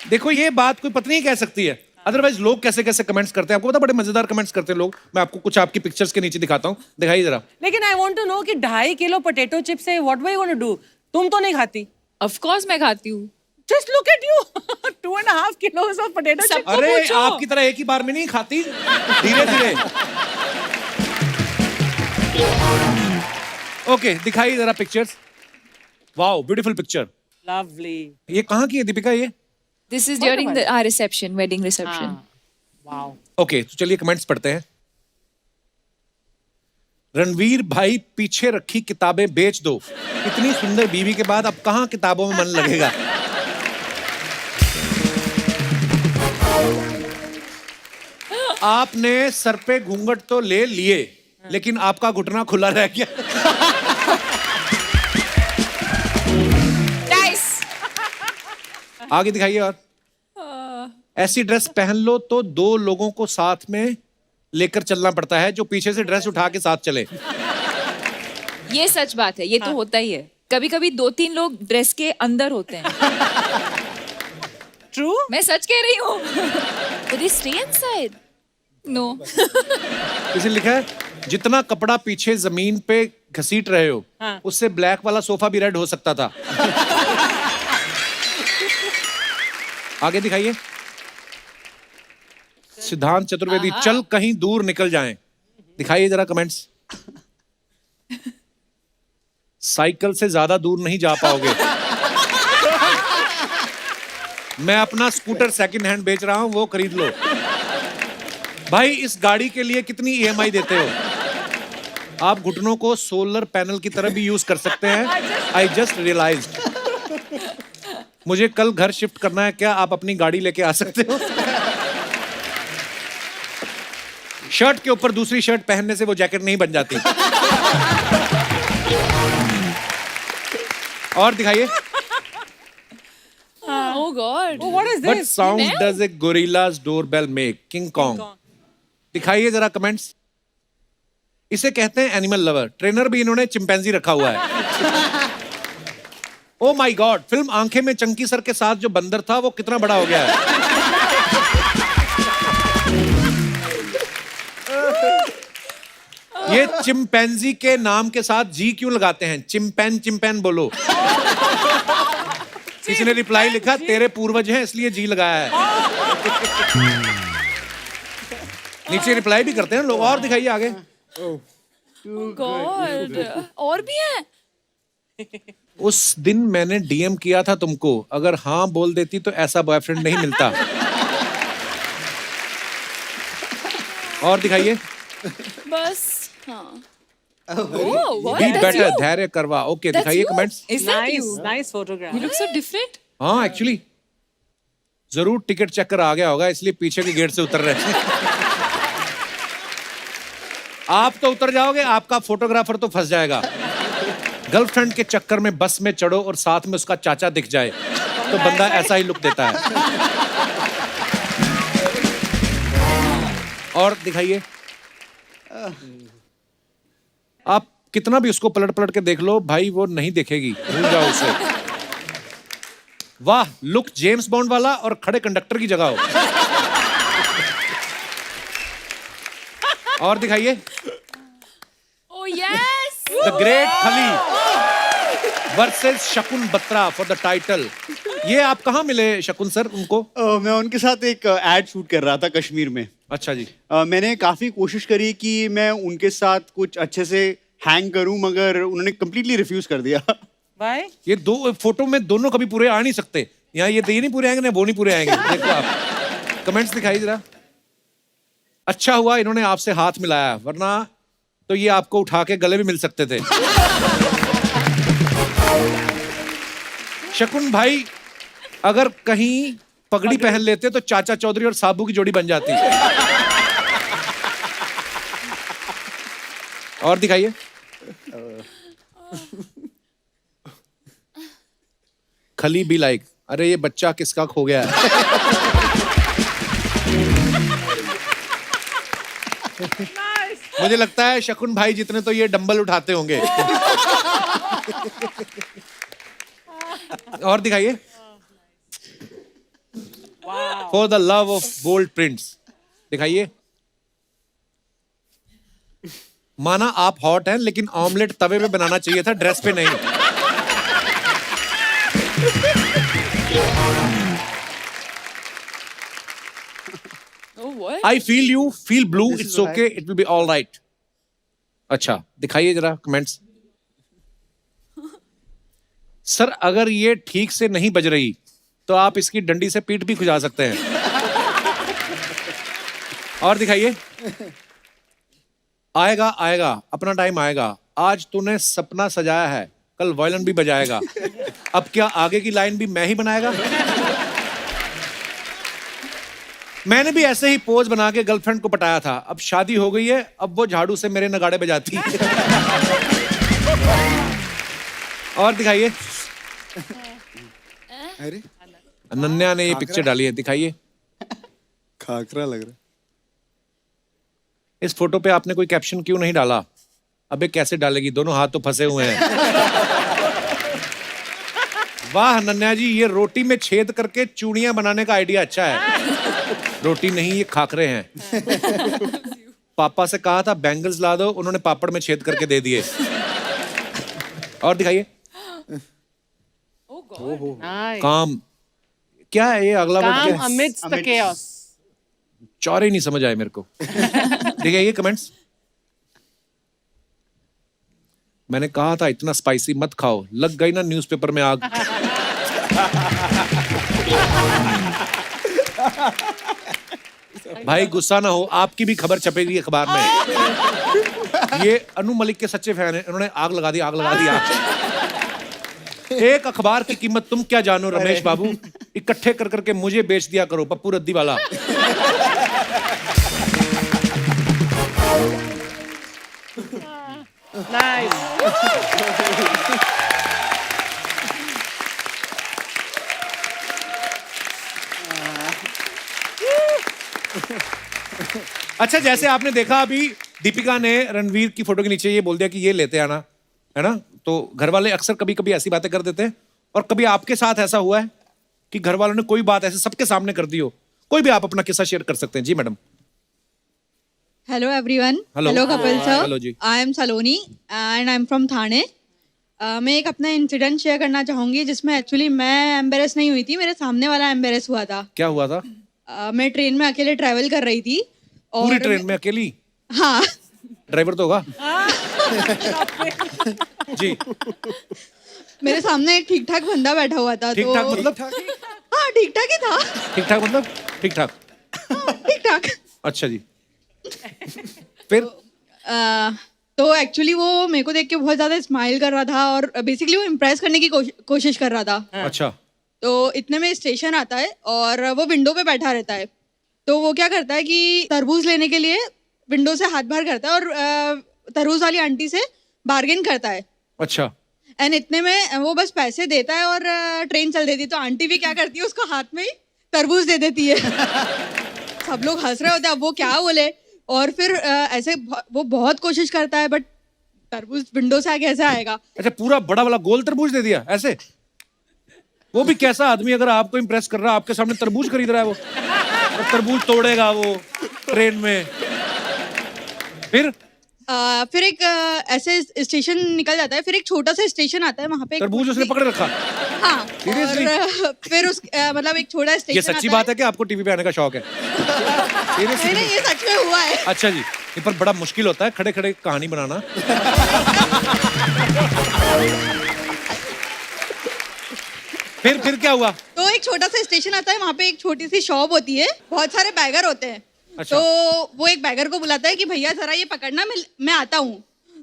देखो, ये बात कोई पत्नी ही कह सकती है, अदरवाइज लोग कैसे कैसे कमेंट्स करते हैं। आपको पता, बड़े मजेदार कमेंट्स करते हैं लोग। मैं आपको कुछ आपकी पिक्चर्स के नीचे दिखाता हूँ, दिखाइए जरा। लेकिन आई वांट टू नो कि 2.5 किलो पोटैटो चिप्स है, what were you gonna do? तुम तो नहीं खाती। ऑफ कोर्स मैं खाती हूँ। Just look at you. 2.5 kilos of potato chips. अरे पूछो। आपकी तरह एक ही बार में नहीं खाती, धीरे धीरे। ओके, दिखाइए जरा pictures. Wow, beautiful picture. Lovely. ये कहाँ की है दीपिका ये? This is during the our reception, wedding reception. Wow. Okay, तो चलिए कमेंट्स पढ़ते हैं। रणवीर भाई, पीछे रखी किताबें बेच दो, इतनी सुंदर बीवी के बाद अब कहाँ किताबों में मन लगेगा। आपने सर पे घूंघट तो ले लिए, लेकिन आपका घुटना खुला रह गया। नाइस। आगे दिखाइए। और ऐसी ड्रेस पहन लो तो 2 लोगों को साथ में लेकर चलना पड़ता है, जो पीछे से ड्रेस उठा के साथ चले। ये सच बात है, ये तो होता ही है। कभी कभी 2-3 लोग ड्रेस के अंदर होते हैं। ट्रू? मैं सच कह रही हूँ। Did he stay inside? No. इसे लिखा है, जितना कपड़ा पीछे जमीन पे घसीट रहे हो, हाँ। उससे ब्लैक वाला सोफा भी रेड हो सकता था। आगे दिखाइए। सिद्धांत चतुर्वेदी, चल कहीं दूर निकल जाएं, दिखाइए जरा कमेंट्स। साइकिल से ज्यादा दूर नहीं जा पाओगे। मैं अपना स्कूटर सेकंड हैंड बेच रहा हूं, वो खरीद लो। भाई इस गाड़ी के लिए कितनी ईएमआई देते हो? आप घुटनों को सोलर पैनल की तरह भी यूज कर सकते हैं। I just realised. मुझे कल घर शिफ्ट करना है, क्या आप अपनी गाड़ी लेके आ सकते हो? शर्ट के ऊपर दूसरी शर्ट पहनने से वो जैकेट नहीं बन जाती। और दिखाइए। Oh God. Oh, what is What this? sound does a gorilla's doorbell make? King Kong. दिखाइए जरा कमेंट्स। इसे कहते हैं एनिमल लवर। ट्रेनर भी इन्होंने चिंपैंजी रखा हुआ है। ओ माय गॉड, फिल्म आंखें में चंकी सर के साथ जो बंदर था वो कितना बड़ा हो गया है। ये चिंपैंजी के नाम के साथ जी क्यों लगाते हैं? चिंपैन चिंपैन बोलो। किसी ने रिप्लाई लिखा, तेरे पूर्वज हैं इसलिए जी लगाया है। नीचे रिप्लाई भी करते हैं लोग। और दिखाइए आगे। God. और भी है? उस दिन मैंने डीएम किया था तुमको, अगर हाँ बोल देती तो ऐसा बॉयफ्रेंड नहीं मिलता। और दिखाइए। बस हाँ। Oh, what? बी That's बेटर, you? धैर्य करवा। ओके That's दिखाइए you? Comments. Is that Nice, you? nice photograph. You look so different. हाँ एक्चुअली जरूर टिकट चेक कर आ गया होगा, इसलिए पीछे के गेट से उतर रहे हैं। आप तो उतर जाओगे, आपका फोटोग्राफर तो फंस जाएगा। गर्लफ्रेंड के चक्कर में बस में चढ़ो और साथ में उसका चाचा दिख जाए तो बंदा ऐसा ही लुक देता है। और दिखाइए। आप कितना भी उसको पलट पलट के देख लो भाई, वो नहीं देखेगी, भूल जाओ उसे। वाह, लुक जेम्स बॉन्ड वाला और खड़े कंडक्टर की जगह हो। और दिखाइए। Oh yes. द ग्रेट खली वर्सेस शकुन बत्रा फॉर द टाइटल। ये आप कहाँ मिले शकुन सर उनको? मैं उनके साथ एक एड शूट कर रहा था कश्मीर में। अच्छा जी। मैंने काफी कोशिश करी कि मैं उनके साथ कुछ अच्छे से हैंग करूं, मगर उन्होंने कंप्लीटली रिफ्यूज कर दिया। Why? ये दो फोटो में दोनों कभी पूरे आ नहीं सकते। यहाँ ये नहीं पूरे आएंगे ना वो नहीं पूरे आएंगे। देखो आप कमेंट्स दिखाइए जरा। अच्छा हुआ इन्होंने आपसे हाथ मिलाया, वरना तो ये आपको उठा के गले भी मिल सकते थे। शकुन भाई अगर कहीं पगड़ी पहन लेते तो चाचा चौधरी और साबू की जोड़ी बन जाती। और दिखाइए। खली बी लाइक, अरे ये बच्चा किसका खो गया है? मुझे लगता है शकुन भाई जितने तो ये डंबल उठाते होंगे। और दिखाइए। For the love of bold prints दिखाइए। माना आप हॉट हैं, लेकिन ऑमलेट तवे पे बनाना चाहिए था, ड्रेस पे नहीं। Oh what? I feel you, feel blue, it's okay, it will be all right. अच्छा दिखाइए जरा कमेंट्स। सर अगर ये ठीक से नहीं बज रही तो आप इसकी डंडी से पीठ भी खुजा सकते हैं। और दिखाइए। आएगा आएगा, अपना टाइम आएगा। आज तूने सपना सजाया है, कल वायलिन भी बजाएगा। अब क्या आगे की लाइन भी मैं ही बनाएगा? मैंने भी ऐसे ही पोज बना के गर्लफ्रेंड को पटाया था। अब शादी हो गई है, अब वो झाड़ू से मेरे नगाड़े बजाती। और दिखाइए। अरे अनन्या ने ये पिक्चर डाली है, दिखाइए। खाकरा लग रहा है। इस फोटो पे आपने कोई कैप्शन क्यों नहीं डाला? अबे कैसे डालेगी, दोनों हाथ तो फंसे हुए हैं। वाह अनन्या जी, ये रोटी में छेद करके चूड़ियां बनाने का आइडिया अच्छा है। रोटी नहीं, ये खाकरे हैं। पापा से कहा था बैंगल्स ला दो, उन्होंने पापड़ में छेद करके दे दिए। और दिखाइए। Nice. काम क्या है ये? अगला वर्ड क्या Calm है? amidst the chaos. चौरे नहीं समझ आए मेरे को। देखिए ये कमेंट्स। मैंने कहा था इतना स्पाइसी मत खाओ, लग गई ना न्यूज़पेपर में आग। भाई गुस्सा ना हो, आपकी भी खबर छपेगी अखबार में। ये अनु मलिक के सच्चे फैन हैं, उन्होंने आग लगा दी, आग लगा दी आग। एक अखबार की कीमत तुम क्या जानो रमेश बाबू, इकट्ठे कर करके मुझे बेच दिया करो, पप्पू रद्दी वाला। अच्छा, जैसे आपने देखा अभी दीपिका ने रणवीर की फोटो के नीचे ये बोल दिया कि ये लेते आना, है ना? तो घर वाले अक्सर कभी कभी ऐसी बातें कर देते हैं, और कभी आपके साथ ऐसा हुआ है कि घर वालों ने कोई बात ऐसे सबके सामने कर दी हो? कोई भी आप अपना किस्सा शेयर कर सकते हैं। जी madam. Hello everyone. Hello. Hello Kapil sir. Hello जी। I am Saloni and I am from Thane. मैं एक अपना इंसिडेंट शेयर करना चाहूंगी जिसमें एक्चुअली मैं एम्बेरस नहीं हुई थी, मेरे सामने वाला एम्बेरस हुआ था। क्या हुआ था? मैं ट्रेन में अकेले ट्रैवल कर रही थी और पूरी ट्रेन में अकेली? हाँ। ड्राइवर तो होगा। जी। मेरे सामने एक ठीक ठाक बंदा बैठा हुआ था। ठीक ठाक मतलब? हाँ ठीक ठाक ही था। ठीक ठाक मतलब? ठीक ठाक। ठीक ठाक। अच्छा जी। फिर तो एक्चुअली वो मेरे को देख के बहुत ज्यादा स्माइल कर रहा था और बेसिकली वो इम्प्रेस करने की कोशिश कर रहा था। अच्छा। तो इतने में स्टेशन आता है और वो विंडो पे बैठा रहता है। तो वो क्या करता है कि तरबूज लेने के लिए विंडो से हाथ बाहर करता है और तरबूज वाली आंटी से बार्गेन करता है। अच्छा। एंड इतने में वो बस पैसे देता है और ट्रेन चल देती है। तो आंटी भी क्या करती है, उसको हाथ में ही तरबूज दे देती है। सब लोग हंस रहे होते हैं, अब वो क्या बोले। और फिर ऐसे वो बहुत कोशिश करता है बट तरबूज विंडो से आगे ऐसे आएगा। अच्छा, पूरा बड़ा वाला गोल तरबूज दे दिया ऐसे? वो भी कैसा आदमी अगर आपको इम्प्रेस कर रहा है, आपके सामने तरबूज खरीद रहा है वो, और तरबूज तोड़ेगा वो ट्रेन में। फिर एक ऐसे स्टेशन निकल जाता है, फिर एक छोटा सा स्टेशन आता है, वहाँ पे तरबूज उसने पकड़ रखा? हाँ। Seriously? और फिर उस मतलब एक छोटा स्टेशन। ये सच्ची बात है कि आपको टीवी पे आने का शौक है? नहीं, ये सच में हुआ है। अच्छा जी। ये पर बड़ा मुश्किल होता है खड़े खड़े कहानी बनाना। फिर क्या हुआ? तो एक छोटा सा स्टेशन आता है, वहाँ पे एक छोटी सी शॉप होती है, बहुत सारे बैगर होते हैं। अच्छा। तो वो एक बैगर को बुलाता है कि भैया जरा ये पकड़ना, मैं आता हूँ।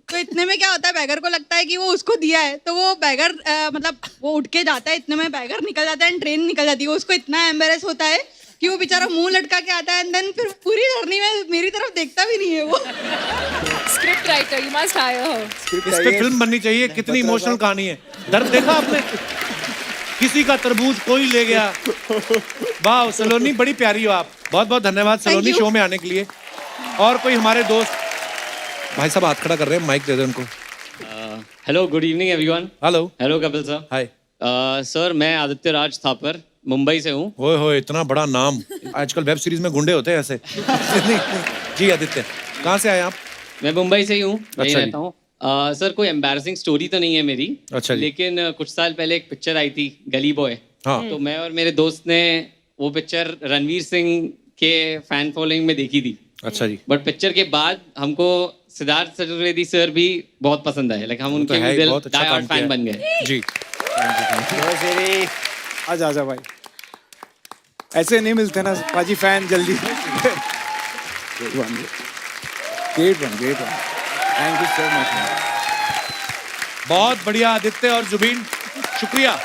तो इतने में क्या होता है, बैगर को लगता है कि वो उसको दिया है, तो वो बैगर मतलब वो उठ के जाता है, इतने में बैगर निकल जाता है, ट्रेन निकल जाती है। उसको इतना एम्बेरस होता है कि वो बेचारा मुंह लटका के आता है, एंड देन फिर पूरी जर्नी में मेरी तरफ देखता भी नहीं है वो। Script writer, you must hire her. इस पे फिल्म बननी चाहिए। कितनी इमोशनल कहानी है। दर्द देखा आपने? किसी का तरबूज कोई ले गया। वाह सलोनी, बड़ी प्यारी हो आप। बहुत बहुत धन्यवाद सलोनी शो में आने के लिए। और कोई हमारे दोस्त भाई साहब हाथ खड़ा कर रहे हैं, माइक दे दो उनको। Hello, good evening everyone. Hello. Hello Kapil sir. Hi sir, मैं आदित्य राज थापर मुंबई से हूँ। ओए होए, इतना बड़ा नाम। आजकल वेब सीरीज में गुंडे होते हैं ऐसे। जी आदित्य, कहाँ से आए आप? मैं मुंबई से ही हूँ, अच्छा यहीं जी। रहता हूँ। सर, कोई एम्बैरसिंग स्टोरी तो नहीं है मेरी। अच्छा जी। लेकिन कुछ साल पहले एक पिक्चर आई थी, गली बॉय। हाँ। तो मैं और मेरे दोस्त ने वो पिक्चर रणवीर सिंह के फैन फॉलोइंग में देखी थी। अच्छा जी। बट पिक्चर के बाद हमको सिद्धार्थ चतुर्वेदी सर भी बहुत पसंद आए। लाइक हम उनके है, दिल बहुत अच्छा डाई काम हार्ड फैन किया बन गए। जी। आजा भाई, ऐसे नहीं मिलते ना पाजी फैन जल्दी। Great one. Thank you so much. बहुत बढ़िया आदित्य और जुबीन, शुक्रिया।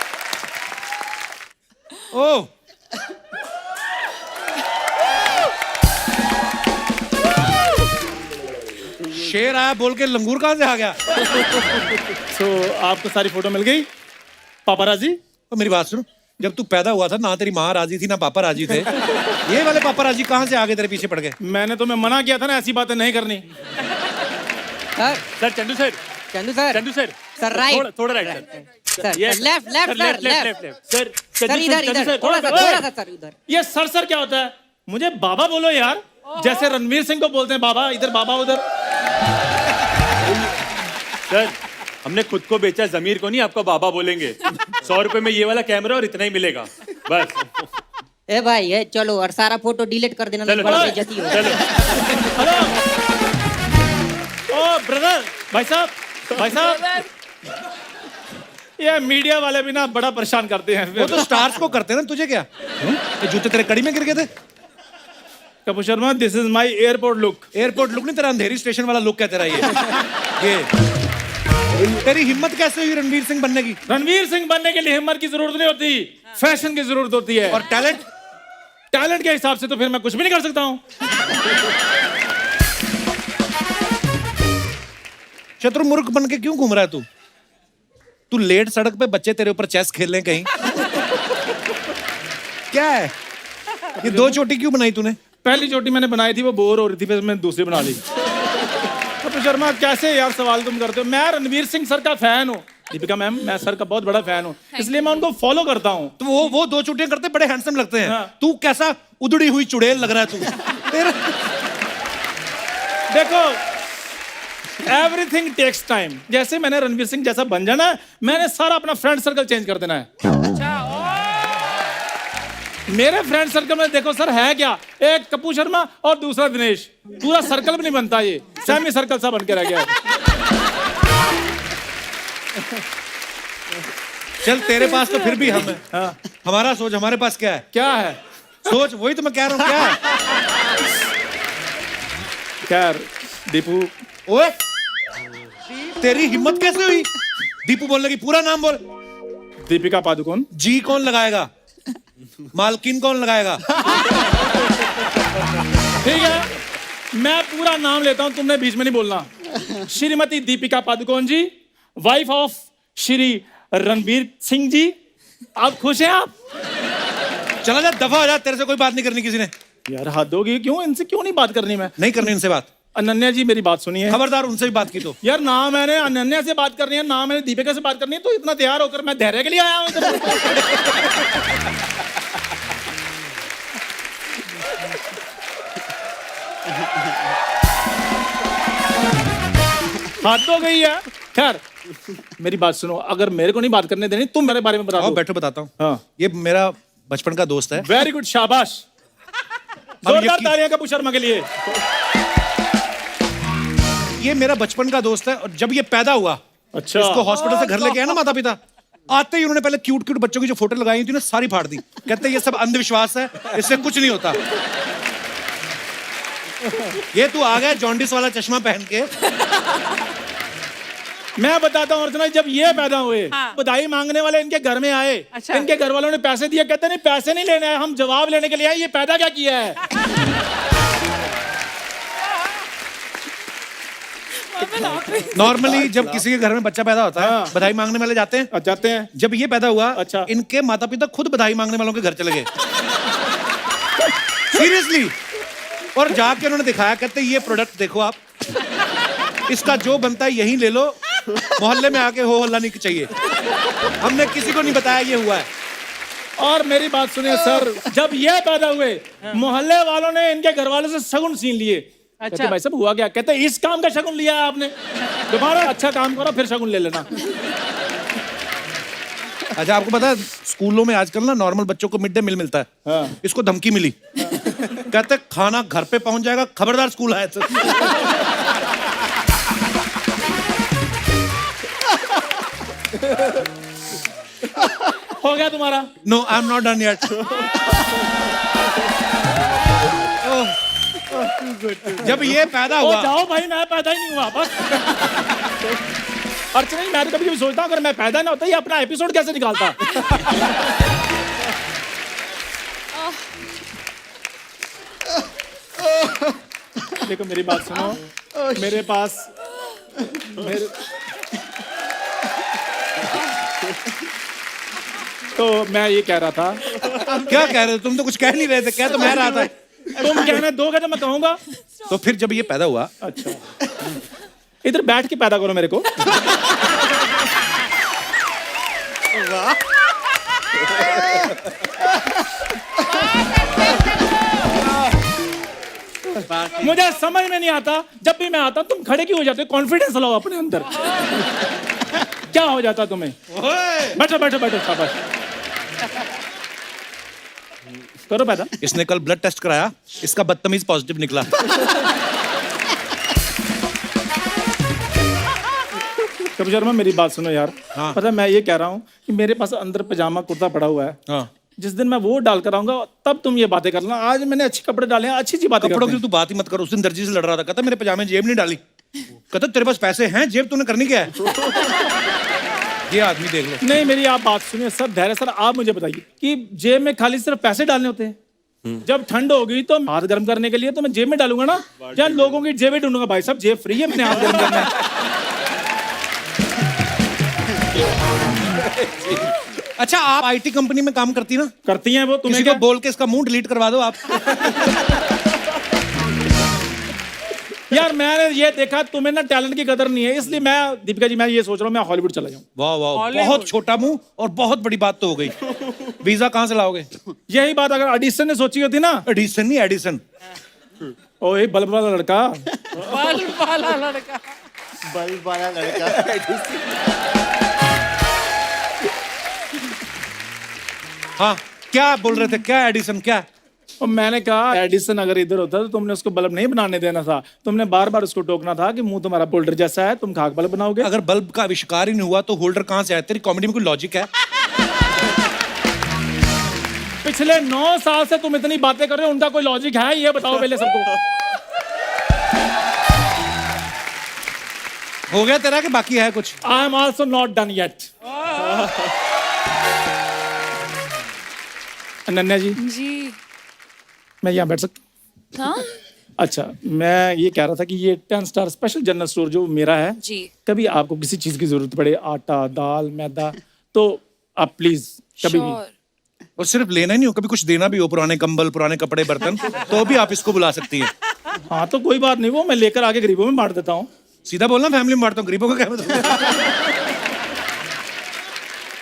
ओह, शेर आया बोल के लंगूर कहाँ से आ गया? तो आपको सारी फोटो मिल गई पापाराजी? तो मेरी बात सुनो, जब तू पैदा हुआ था ना तेरी माँ राजी थी ना पापा राजी थे। ये वाले पापा राजी कहाँ से आगे तेरे पीछे पड़ गए? मैंने तुम्हें मना किया था ना ऐसी बातें नहीं करनी। Sir Chandu sir sir right, थोड़ा right sir. Left sir sir, इधर थोड़ा सा सर, इधर। ये सर क्या होता है? मुझे बाबा बोलो यार, जैसे रणवीर सिंह को बोलते हैं बाबा इधर बाबा उधर। सर, हमने खुद को बेचा, जमीर को नहीं। आपको बाबा बोलेंगे। 100 रुपए में ये वाला कैमरा और इतना ही मिलेगा बस। ए भाई, ए चलो और सारा फोटो डिलीट कर देना, चलो, बड़ा चलो, बेइज्जती हो। हेलो ओ ब्रदर, भाई साहब भाई साहब ये मीडिया वाले भी ना बड़ा परेशान करते हैं। वो तो स्टार्स को करते हैं ना, तुझे क्या? ये जूते तेरे कड़ी में गिर गए थे? Kapoor Sharma, this is my airport look. Airport look नहीं, तेरा अंधेरी स्टेशन वाला लुक है तेरा ये तेरी हिम्मत कैसे हुई रणवीर सिंह बनने की? रणवीर सिंह बनने के लिए हिम्मत की जरूरत नहीं होती, फैशन की जरूरत होती है। और टैलेंट? टैलेंट के हिसाब से तो फिर मैं कुछ भी नहीं कर सकता हूँ। शत्रुमुर्ख बन के क्यों घूम रहा है तू? तू लेट सड़क पे बच्चे तेरे ऊपर चेस खेल रहे हैं कहीं? क्या है ये? 2 चोटी क्यों बनाई तूने? पहली चोटी मैंने बनाई थी, वो बोर हो रही थी, फिर मैंने दूसरी बना ली। कपूर शर्मा कैसे यार सवाल तुम करते हो? मैं रणवीर सिंह सर का फैन हूँ। दीपिका मैम, मैं सर का बहुत बड़ा फैन हूँ, इसलिए मैं उनको फॉलो करता हूँ। तो वो 2 चोटियां करते बड़े हैंडसम लगते हैं। हाँ। तू कैसा उधड़ी हुई चुड़ैल लग रहा है तू। तेरा देखो, एवरीथिंग टेक्स टाइम। जैसे मैंने रणवीर सिंह जैसा बन जाना है, मैंने सारा अपना फ्रेंड सर्कल चेंज कर देना है। मेरे फ्रेंड सर्कल में देखो सर है क्या, एक कपूर शर्मा और दूसरा दिनेश। पूरा सर्कल भी नहीं बनता, ये सेमी सर्कल सा बन के रह गया है। चल तेरे पास तो फिर भी हम है। हाँ। हमारा सोच, हमारे पास क्या है? क्या है सोच, वही तो मैं कह रहा हूँ। क्या है? खैर दीपू, ओए तेरी हिम्मत कैसे हुई दीपू बोलने की? पूरा नाम बोल। दीपिका पादुकोण। जी कौन लगाएगा? मालकिन कौन लगाएगा? ठीक है, मैं पूरा नाम लेता हूं, तुमने बीच में नहीं बोलना। श्रीमती दीपिका पादुकोण जी, वाइफ ऑफ श्री रणवीर सिंह जी। आप खुश हैं? आप चला जा, दफा हो जा, तेरे से कोई बात नहीं करनी किसी ने। यार हद होगी, क्यों इनसे क्यों नहीं बात करनी? मैं नहीं करनी इनसे बात। अनन्या जी मेरी बात सुनिए, खबरदार उनसे भी बात की तो। यार ना मैंने अनन्या से बात करनी है, ना मैंने दीपिका से बात करनी है, तो इतना तैयार होकर मैं धैर्य के लिए आया हूं इधर। हाथ हो गई है। खैर मेरी बात सुनो, अगर मेरे को नहीं बात करने देनी, तुम मेरे बारे में बता दो। बैठो, बताता हूँ। हाँ। ये मेरा बचपन का दोस्त है। वेरी गुड, शाबाश। जोरदार तालियां कपूर शर्मा के लिए। ये मेरा बचपन का दोस्त है, और जब ये पैदा हुआ, अच्छा, इसको हॉस्पिटल से घर लेके आए ना माता पिता, आते ही उन्होंने पहले क्यूट क्यूट बच्चों की जो फोटो लगाई थी ना, सारी फाड़ दी। कहते ये सब अंधविश्वास है, इससे कुछ नहीं होता। ये तू आ गया जॉन्डिस वाला चश्मा पहन के। मैं बताता हूँ अर्चना, जब ये पैदा हुए, हाँ। बधाई मांगने वाले इनके घर में आए। अच्छा। इनके घर वालों ने पैसे दिए, कहते नहीं पैसे नहीं लेने आए, हम जवाब लेने के लिए आए, ये पैदा क्या किया है। नॉर्मली जब किसी के घर में बच्चा पैदा होता है, हाँ। बधाई मांगने वाले जाते हैं। जाते हैं। जब ये पैदा हुआ, अच्छा। इनके माता पिता खुद बधाई मांगने वालों के घर चले गए। सीरियसली। और जाके उन्होंने दिखाया, कहते ये प्रोडक्ट देखो आप, इसका जो बनता है यही ले लो, मोहल्ले में आके हो हल्ला नहीं चाहिए। हमने किसी को नहीं बताया ये हुआ है। और मेरी बात सुनिए सर, जब ये पैदा हुए, मोहल्ले वालों ने इनके घर वालों से शगुन छीन लिए। कहते भाई साहब हुआ क्या? कहते इस काम का शगुन लिया है आपने, दोबारा अच्छा काम करो फिर शगुन ले लेना। अच्छा, आपको पता है स्कूलों में आजकल ना नॉर्मल बच्चों को मिड डे मील मिलता है। हाँ। इसको धमकी मिली। कहते खाना घर पे पहुंच जाएगा, खबरदार स्कूल आए तो। हो गया तुम्हारा? No, I am not done yet. जब ये पैदा हुआ, जाओ भाई, मैं पैदा ही नहीं हुआ बस। अर्चना जी, मैं तो कभी सोचता हूँ अगर मैं पैदा ना होता, ये अपना एपिसोड कैसे निकालता। देखो मेरी बात सुनो, मेरे पास तो मैं ये कह रहा था। क्या कह रहे थे तुम? तो कुछ कह नहीं रहे थे। कह तो मैं रहा था। तुम कहने दोगे तो मैं कहूंगा। तो फिर जब ये पैदा हुआ, अच्छा, इधर बैठ के पैदा करो मेरे को। मुझे समझ में नहीं आता, जब भी मैं आता तुम खड़े क्यों हो जाते हो? कॉन्फिडेंस लाओ अपने अंदर। क्या हो जाता तुम्हें? बैठो बैठो बैठो, शाबाश। करो पैदा। इसने कल ब्लड टेस्ट कराया, इसका बदतमीज पॉजिटिव निकला। कपिल शर्मा मेरी बात सुनो यार। हाँ। पता है मैं ये कह रहा हूँ कि मेरे पास अंदर पजामा कुर्ता पड़ा हुआ है। हाँ। जिस दिन मैं वो डाल कर आऊंगा तब तुम ये बातें करना। आज मैंने अच्छे कपड़े डाले हैं, अच्छी अच्छी बातें कपड़ों करते की तू बात ही मत कर। उस दिन दर्जी से लड़ रहा था, कहता मेरे पजामे जेब नहीं डाली। कहता तेरे पास पैसे हैं, जेब तूने करनी क्या है? ये आदमी देख लो। हैं। नहीं मेरी आप बात सुनिए सर, धैर्य सर, आप मुझे बताइए कि जेब में खाली सिर्फ पैसे डालने होते हैं? जब ठंड होगी तो हाथ गर्म करने के लिए तो मैं जेब में डालूंगा ना, या लोगों की जेबें ढूंढूंगा? भाई साहब जेब फ्री है, अपने हाथ गर्म करना है। अच्छा, आप आईटी कंपनी में काम करती ना? करती हैं वो, तुम्हें किसी को क्या? बोल के इसका मुंह डिलीट करवा दो आप। यार मैंने ये देखा तुम्हें ना टैलेंट की कदर नहीं है, इसलिए मैं दीपिका जी मैं ये सोच रहा हूँ मैं हॉलीवुड चला जाऊँ। वाह वाह, बहुत छोटा मुंह और बहुत बड़ी बात तो हो गई। वीजा कहाँ से लाओगे? यही बात अगर एडिसन ने सोची होती ना। एडिसन नहीं, एडिसन। ओए बल्ब वाला लड़का। बल्ब वाला लड़का। बल्ब वाला लड़का। हाँ, क्या बोल रहे थे? क्या एडिसन? क्या? और मैंने कहा एडिसन अगर इधर होता तो तुमने उसको बल्ब नहीं बनाने देना था, तुमने बार बार उसको टोकना था कि मुंह तुम्हारा होल्डर जैसा है, तुम खाक बल्ब बनाओगे। अगर बल्ब का आविष्कार ही नहीं हुआ तो होल्डर कहाँ से आया? तेरी कॉमेडी में कोई लॉजिक है? पिछले 9 साल से तुम इतनी बातें कर रहे हो, उनका कोई लॉजिक है? ये बताओ पहले सबको। हो गया तेरा कि बाकी है कुछ? I am also not done yet. Ananya ji, मैं यहाँ बैठ सकता हूँ? हाँ अच्छा, मैं ये कह रहा था कि ये 10 स्टार स्पेशल जनरल स्टोर जो मेरा है जी। कभी आपको किसी चीज की जरूरत पड़े, आटा दाल मैदा, तो आप प्लीज कभी भी। और सिर्फ लेना ही नहीं हो, कभी कुछ देना भी हो, पुराने कंबल, पुराने कपड़े, बर्तन, तो भी आप इसको बुला सकती हैं। हाँ तो कोई बात नहीं, वो मैं लेकर आके गरीबों में बांट देता हूँ। सीधा बोलना, फैमिली में बांटता हूँ, गरीबों का क्या मतलब?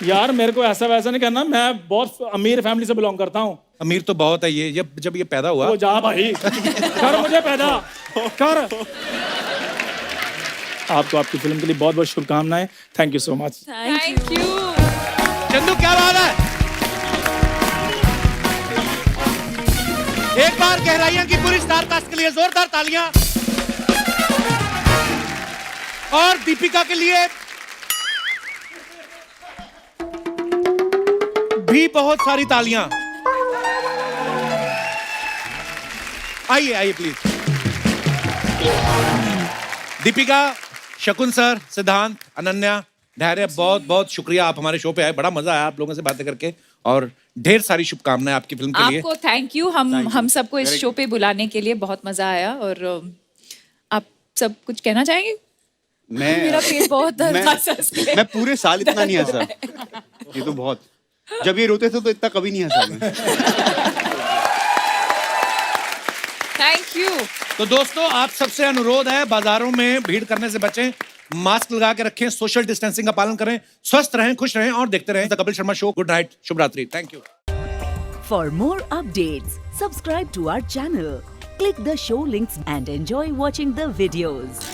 यार मेरे को ऐसा वैसा नहीं करना, मैं बहुत अमीर फैमिली से बिलोंग करता हूँ। अमीर तो बहुत है ये। जब ये पैदा हुआ, वो जा भाई, कर मुझे पैदा कर। आपको आपकी फिल्म के लिए बहुत बहुत शुभकामनाएं। Thank you so much. Thank you. Chandu क्या बात है? एक बार गहराइयां की पूरी स्टार कास्ट के लिए जोरदार तालियां, और दीपिका के लिए भी बहुत सारी तालियां। आइए आइए प्लीज। दीपिका, शकुन सर, सिद्धांत, अनन्या, धैर्य, बहुत बहुत शुक्रिया, आप हमारे शो पे आए। बड़ा मजा आया आप लोगों से बातें करके, और ढेर सारी शुभकामनाएं आपकी फिल्म के लिए। आपको थैंक यू, हम सबको इस शो पे बुलाने के लिए बहुत मजा आया। और आप सब कुछ कहना चाहेंगे? मेरा पेट बहुत दर्द है। मैं पूरे साल इतना नहीं हंसा, ये तो बहुत। जब ये रोते थे तो इतना कभी नहीं हंसा मैं। Thank you. तो दोस्तों, आप सबसे अनुरोध है, बाजारों में भीड़ करने से बचें, मास्क लगा के रखें, सोशल डिस्टेंसिंग का पालन करें, स्वस्थ रहें, खुश रहें, और देखते रहें the Kapil Sharma show. Good night, शुभ रात्रि, thank you. For more updates subscribe to our channel, click the show links and enjoy watching the videos.